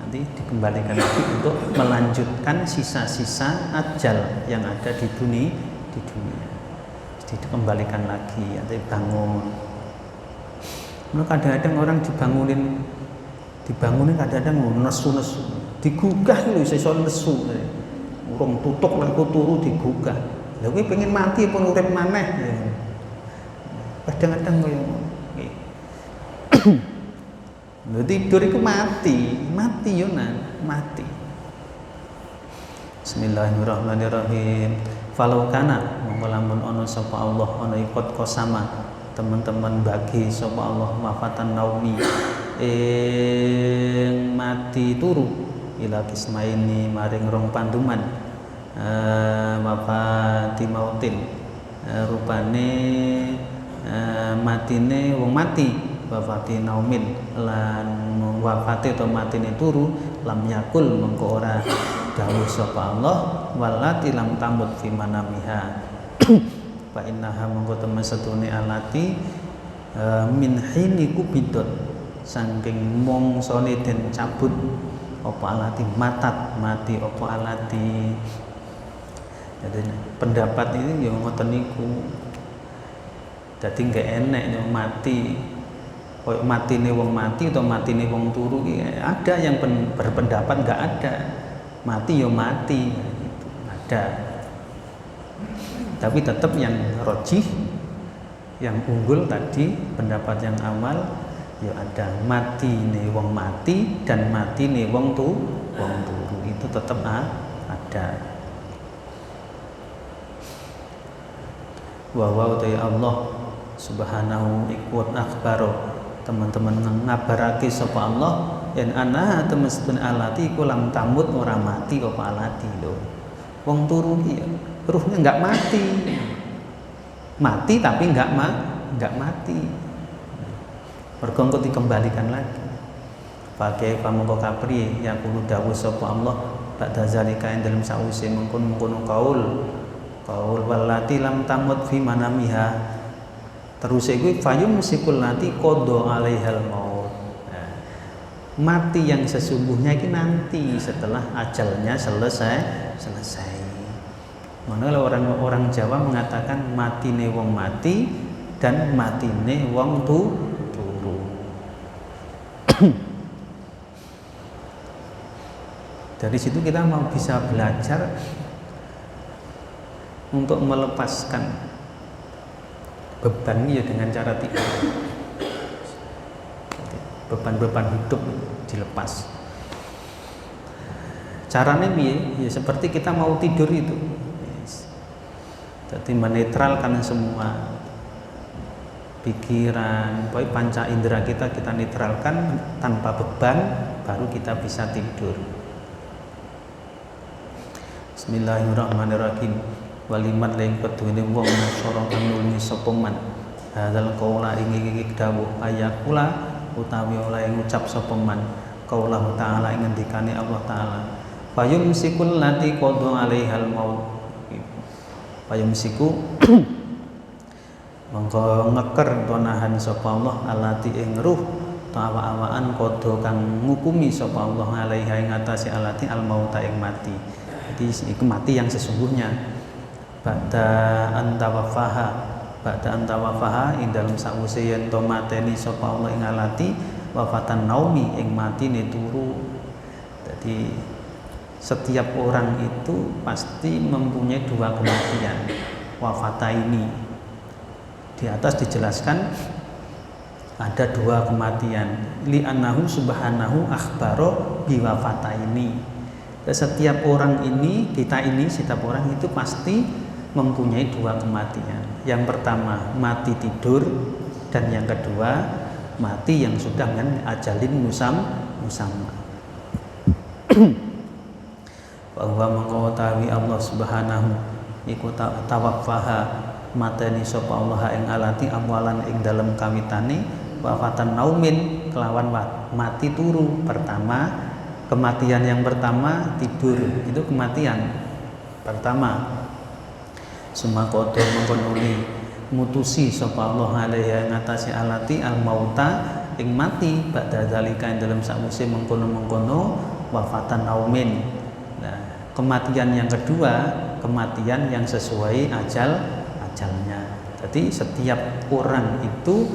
nanti dikembalikan lagi untuk melanjutkan sisa-sisa ajal yang ada di dunia. Jadi dikembalikan lagi, nanti bangun. Nah, kadang-kadang orang dibangunin kadang-kadang nesu-nesu, digugah lho iso nesu. Urung tutuk lek turu digugah. Lha kowe pengen mati apa urip maneh? Kadang-kadang koyo ngono. Lho tidur iku mati yo mati. Bismillahirrahmanirrahim. Falau kana mongko lamun ana sapa Allah ana ikut kosama teman-teman bagi sapa Allah wafatan naumi mati turu ila kismaini maring rong panduman wafati mautin rupane matine wong mati wafati naumin lan wafati atau matine turu lam yakul mengko ora dawuh sapa Allah walati lam tamut fi manamiha fa innaha mengko temen setune alati min hini kubidot saking mongsone den cabut apa alati mati apa alati. Jadi pendapat ini yang ngoten niku. Dadi nggak enek yang mati koyo matine wong mati atau matine wong turu ada yang berpendapat nggak ada. Mati ya mati gitu. Ada. Tapi tetap yang rojih, yang unggul tadi pendapat yang awal ya ada mati nih wong mati dan mati nih wong turu itu tetap ada. Wa utai Allah subhanahu ikut akhbaro teman-teman ngabarake sapa Allah yen ana temestun alati iku lam tamut ora mati apa alati lho. Wong turu iki ruhnya enggak mati tapi enggak mati. Mergo engko dikembalikan lagi. Pakai pamongko kapri yang kudu dawuh sapa Allah ba'da zalika ing dalem sawise mengkono kaul walati lam tamut fi manamiha. Terus iku fayum sikul lati qada alaihal maut. Nah, mati yang sesungguhnya ini nanti setelah ajalnya selesai. Mana orang Jawa mengatakan matine wong mati dan matine wong turu. Dari situ kita mau bisa belajar untuk melepaskan beban ya dengan cara tidur. Beban-beban hidup dilepas. Caranya ya seperti kita mau tidur itu. Jadi menetralkan semua pikiran, panca indera kita netralkan tanpa beban, baru kita bisa tidur. Bismillahirrahmanirrahim. Waliman laing keduwene wong nasara kang nulungi sapa man hadzal qaula ing iki dawuh ayakula utawi oleh ngucap sapa man qaullahu ta'ala ing ngendikane Allah taala fayumsikul lati qadha 'alaihal maut fayumsiku mongko ngeker nahan sapa Allah alati ing ruh awa-awaan qadha kang ngukumi sapa Allah 'alaiha ing atase alati al mauta ing mati. Jadi iku mati yang sesungguhnya. Ba'da antawafaha ing dalem sawise yen to mateni sapa Allah ing alati wafatan naumi ing matine turu. Jadi setiap orang itu pasti mempunyai dua kematian. Wafata ini di atas dijelaskan ada dua kematian. Li annahu subhanahu akhbaro biwafata ini. Setiap orang ini, setiap orang itu pasti mempunyai dua kematian. Yang pertama mati tidur, dan yang kedua mati yang sudah dengan ajalin musamma. Bahwa mengetahui Allah Subhanahu iku tawaffaha mateni sapa Allah ing alati amwalan ing dalem kawitane wafatan naumin kelawan mati turu. Pertama, kematian yang pertama tidur, itu kematian pertama. Sumakodo mengkonuli mutusi sapa Allah alaihi ngatasi alati al mauta ing mati ba'da zalika ing dalam sakwise mengkono-mengkono wafatan naumin. Nah, kematian yang kedua, kematian yang sesuai ajalnya. Jadi setiap orang itu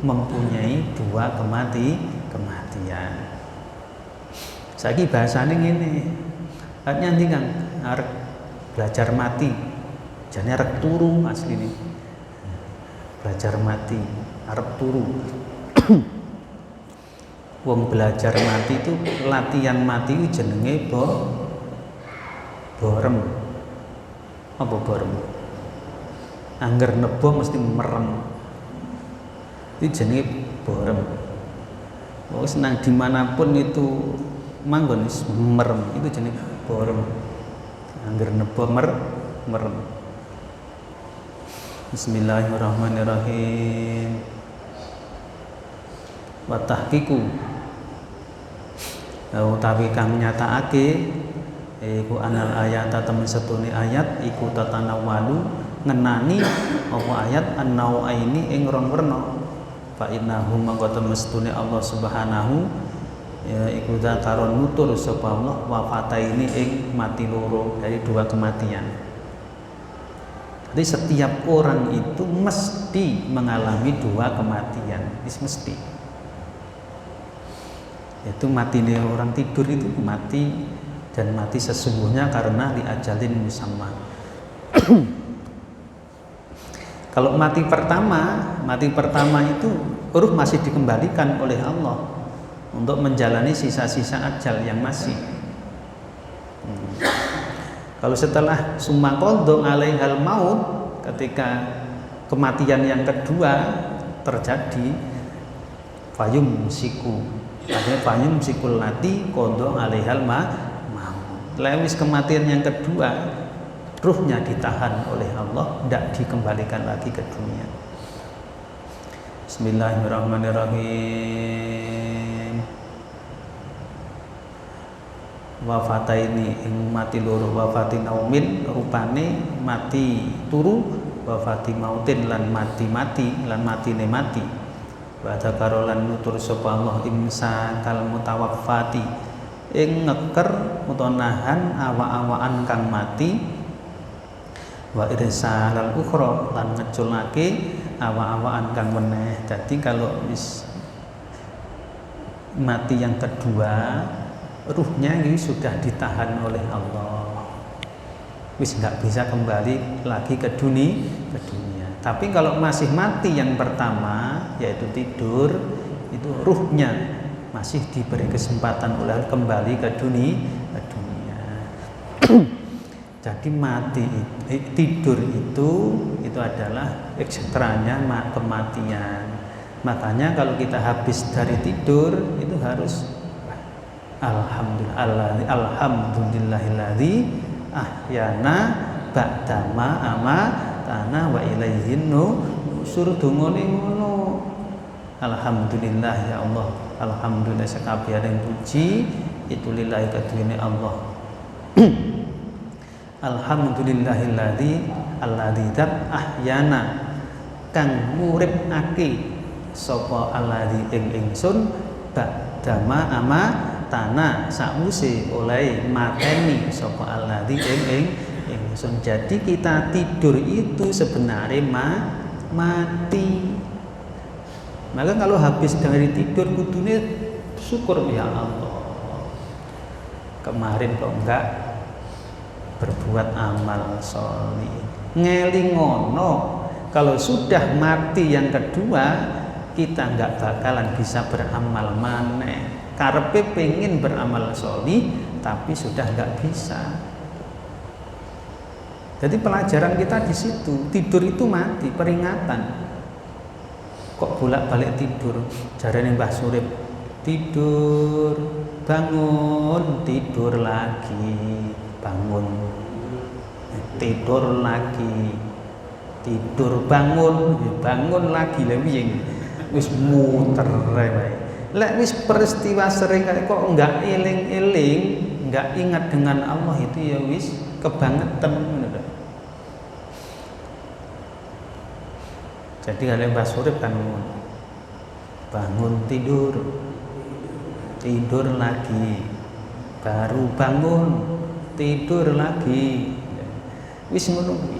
mempunyai dua kematian. Saiki bahasane ngene. Artinya nanti kan arep belajar mati. Jane arep turu asline. Belajar mati, arep turu. Wong belajar mati itu latihan mati itu jenenge borem. Apa borem? Angger nebo mesti merem. Itu jenenge borem. Wis nang dimanapun itu manggon wis merem, itu jenenge borem. Angger nebo merem. Bismillahirrahmanirrahim. Wa tahqiqu utawi kang nyatakake iku anal ayat temen setune ayat iku tatanawalu ngenani apa ayat an-nau'aini ing rong werna. Fa innahu mangko temestune Allah Subhanahu ya iku zakaron nutur sapa Allah wafataini ing mati loro, dari dua kematian. Jadi setiap orang itu mesti mengalami dua kematian, mesti. Itu matinya orang tidur itu mati, dan mati sesungguhnya karena diajalin musamma. Kalau mati pertama itu ruh masih dikembalikan oleh Allah untuk menjalani sisa-sisa ajal yang masih. Kalau setelah summa qadha 'alaihal maut, ketika kematian yang kedua terjadi, fayumsiku lati qadha 'alaihal maut. Lewis kematian yang kedua, ruhnya ditahan oleh Allah, tidak dikembalikan lagi ke dunia. Bismillahirrahmanirrahim. Wafataini ing mati loro, wafati naumin rupane mati turu, wafati mautin lan mati ne mati. Wa dzakarolan nutur sapa Allah imsa kal mutawaffati ing ngeker utawa nahan awa-awaan kang mati, wa irsalal ukhra lan ngeculake awa-awaan kang meneh. Jadi kalau mati yang kedua, ruhnya ini sudah ditahan oleh Allah, wis nggak bisa kembali lagi ke dunia. Tapi kalau masih mati yang pertama, yaitu tidur, itu ruhnya masih diberi kesempatan oleh kembali ke dunia. Jadi tidur itu adalah ekstranya kematian. Makanya kalau kita habis dari tidur itu harus alhamdulillahilladzi ahyana ba'dama amatana wa ilaihin nusyur. Dungane ngono. Alhamdulillah ya Allah, alhamdulillah sekabehane puji itu lillahi kaduwene Allah. Alhamdulillahilladzi ahyana kang nguripake sapa alladzi ing ingsun ba'dama amatana sakwise oleh mateni sapa alladzi ing ingsun. Jadi kita tidur itu sebenarnya mati. Maka kalau habis dari tidur kudune syukur ya Allah. Kemarin kok enggak berbuat amal sholih. Ngelingono kalau sudah mati yang kedua kita nggak bakalan bisa beramal maneh. Karepe pengen beramal sholih tapi sudah nggak bisa. Jadi pelajaran kita di situ, tidur itu mati, peringatan. Kok bolak-balik tidur? Jarane Mbah Surip, tidur, bangun, tidur lagi. Bangun, tidur lagi, tidur bangun, bangun lagi piye wis muter wae. Lek wis peristiwa sering kok enggak eling-eling, enggak ingat dengan Allah itu ya wis kebangetan. Jadi kalau Mbah Surip kan bangun tidur, tidur lagi, baru bangun tidur lagi, wis ngono kuwi.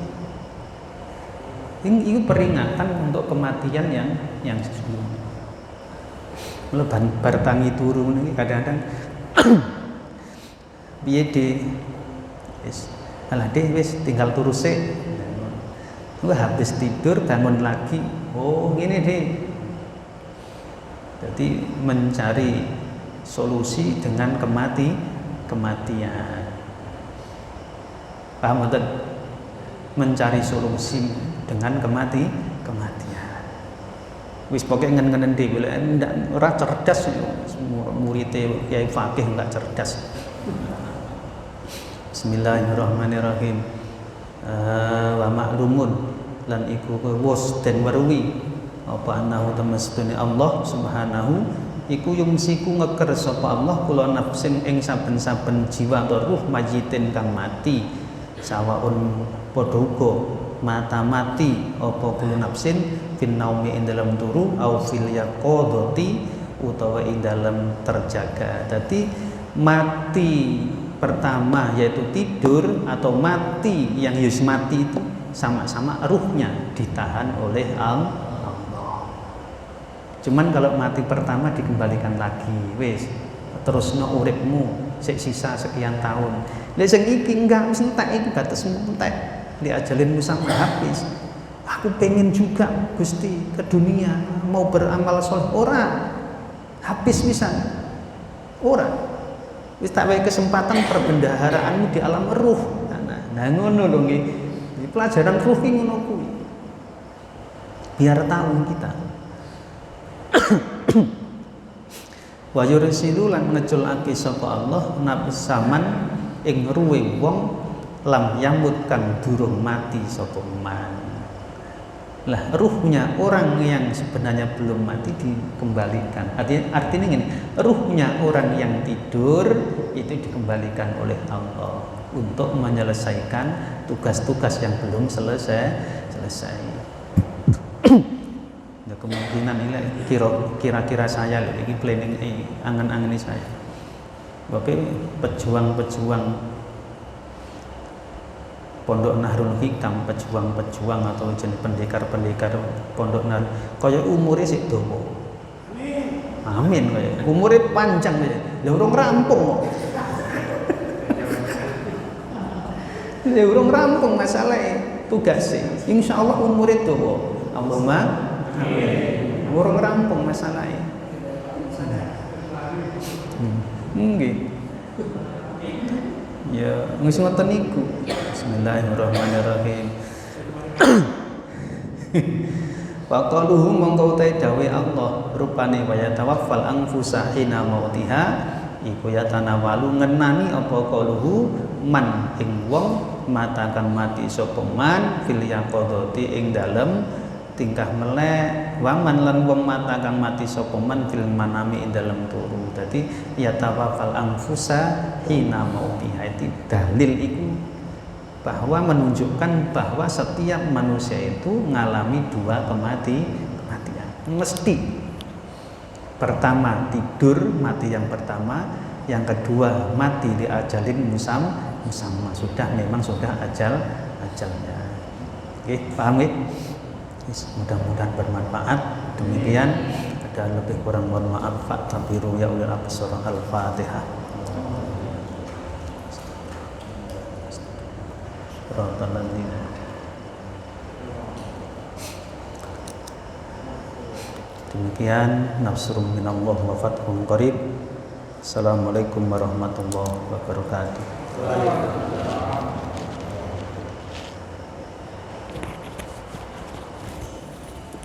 Ini peringatan untuk kematian yang sesungguhnya. Mula bar tangi turu niki kadang-kadang piye de wis alah de wis tinggal turu sik. Habis tidur bangun lagi. Oh, ngene deh. Jadi mencari solusi dengan kematian. Paham betul? Mencari solusi dengan kematian. Wis pokoke ngen-ngenen dhewe lek ndak ora cerdas semua murid-e Kiai Fakih enggak cerdas. Bismillahirrahmanirrahim. Wa ma'lumun lan iku wis den weruhi apa annahu tamastune Allah subhanahu iku yumsiku ngeker sapa Allah kula nafsin ing saben-saben jiwa atau ruh majitin kang mati sawaun padha uga mata mati apa kula nafsin fin naumi ing dalam turu au fil yaqadati utawa ing dalam terjaga. Jadi mati pertama yaitu tidur atau mati yang yus mati itu sama-sama ruhnya ditahan oleh Allah. Cuman kalau mati pertama dikembalikan lagi, wis terusno uripmu sik sisa sekian tahun. Lek sing iki enggak wis entek iki batas entek. Li ajalinmu sampai habis. Aku pengen juga Gusti ke dunia mau beramal soleh, ora habis pisan. Ora. Wis tak wae kesempatan perbendaharaanmu di alam ruh. Nah ngono lho nggih. Pelajaran ruh ki ngono kuwi. Biar tahu kita. Wa yursilu lan ngeculake sapa Allah nafsaman ing ruwe wong lam yamut kang durung mati sapa man. Lah ruhnya orang yang sebenarnya belum mati dikembalikan. Artinya gini, ruhnya orang yang tidur itu dikembalikan oleh Allah untuk menyelesaikan tugas-tugas yang belum selesai. Nah, kemungkinan ini kira-kira saya lagi planning angan-angan ini saya. Oke, pejuang-pejuang Pondok Nahrul Hikam, pejuang-pejuang atau jenis pendekar-pendekar Pondok Nahrul kaya umure sik dawa. Amin kaya. Umure panjang kaya. Lah urung rampung kok. Lah urung rampung masalahe tugase. Insyaallah umure dawa. Allahumma amin. Urung rampung masalahe. Nggih. Ya, wis ngoten niku. Bismillahirrahmanirrahim. Wa qaluhu mongko utahe dawe Allah rupane wa yatawaffal anfusa hina mautiha iku yatanawalu ngenani apa qaluhu man ing wong mata kang mati sapa man fil yaqadati ing dalem tingkah melek waman lan wong mata kang mati sapa man fil manami ing dalem turu. Dadi yatawaffal anfusa hina mautiha itu dalil iku bahwa menunjukkan bahwa setiap manusia itu mengalami dua kematian. Mesti pertama tidur mati yang pertama, yang kedua mati di ajalin musamma memang sudah ajalnya. Oke, paham ya? Mudah-mudahan bermanfaat. Demikian, ada lebih kurang mohon maaf. Faktabiru ya ulil absar. Al-Fatihah. Demikian, nafsurum minallah wa fathun qarib. Assalamualaikum warahmatullahi wabarakatuh.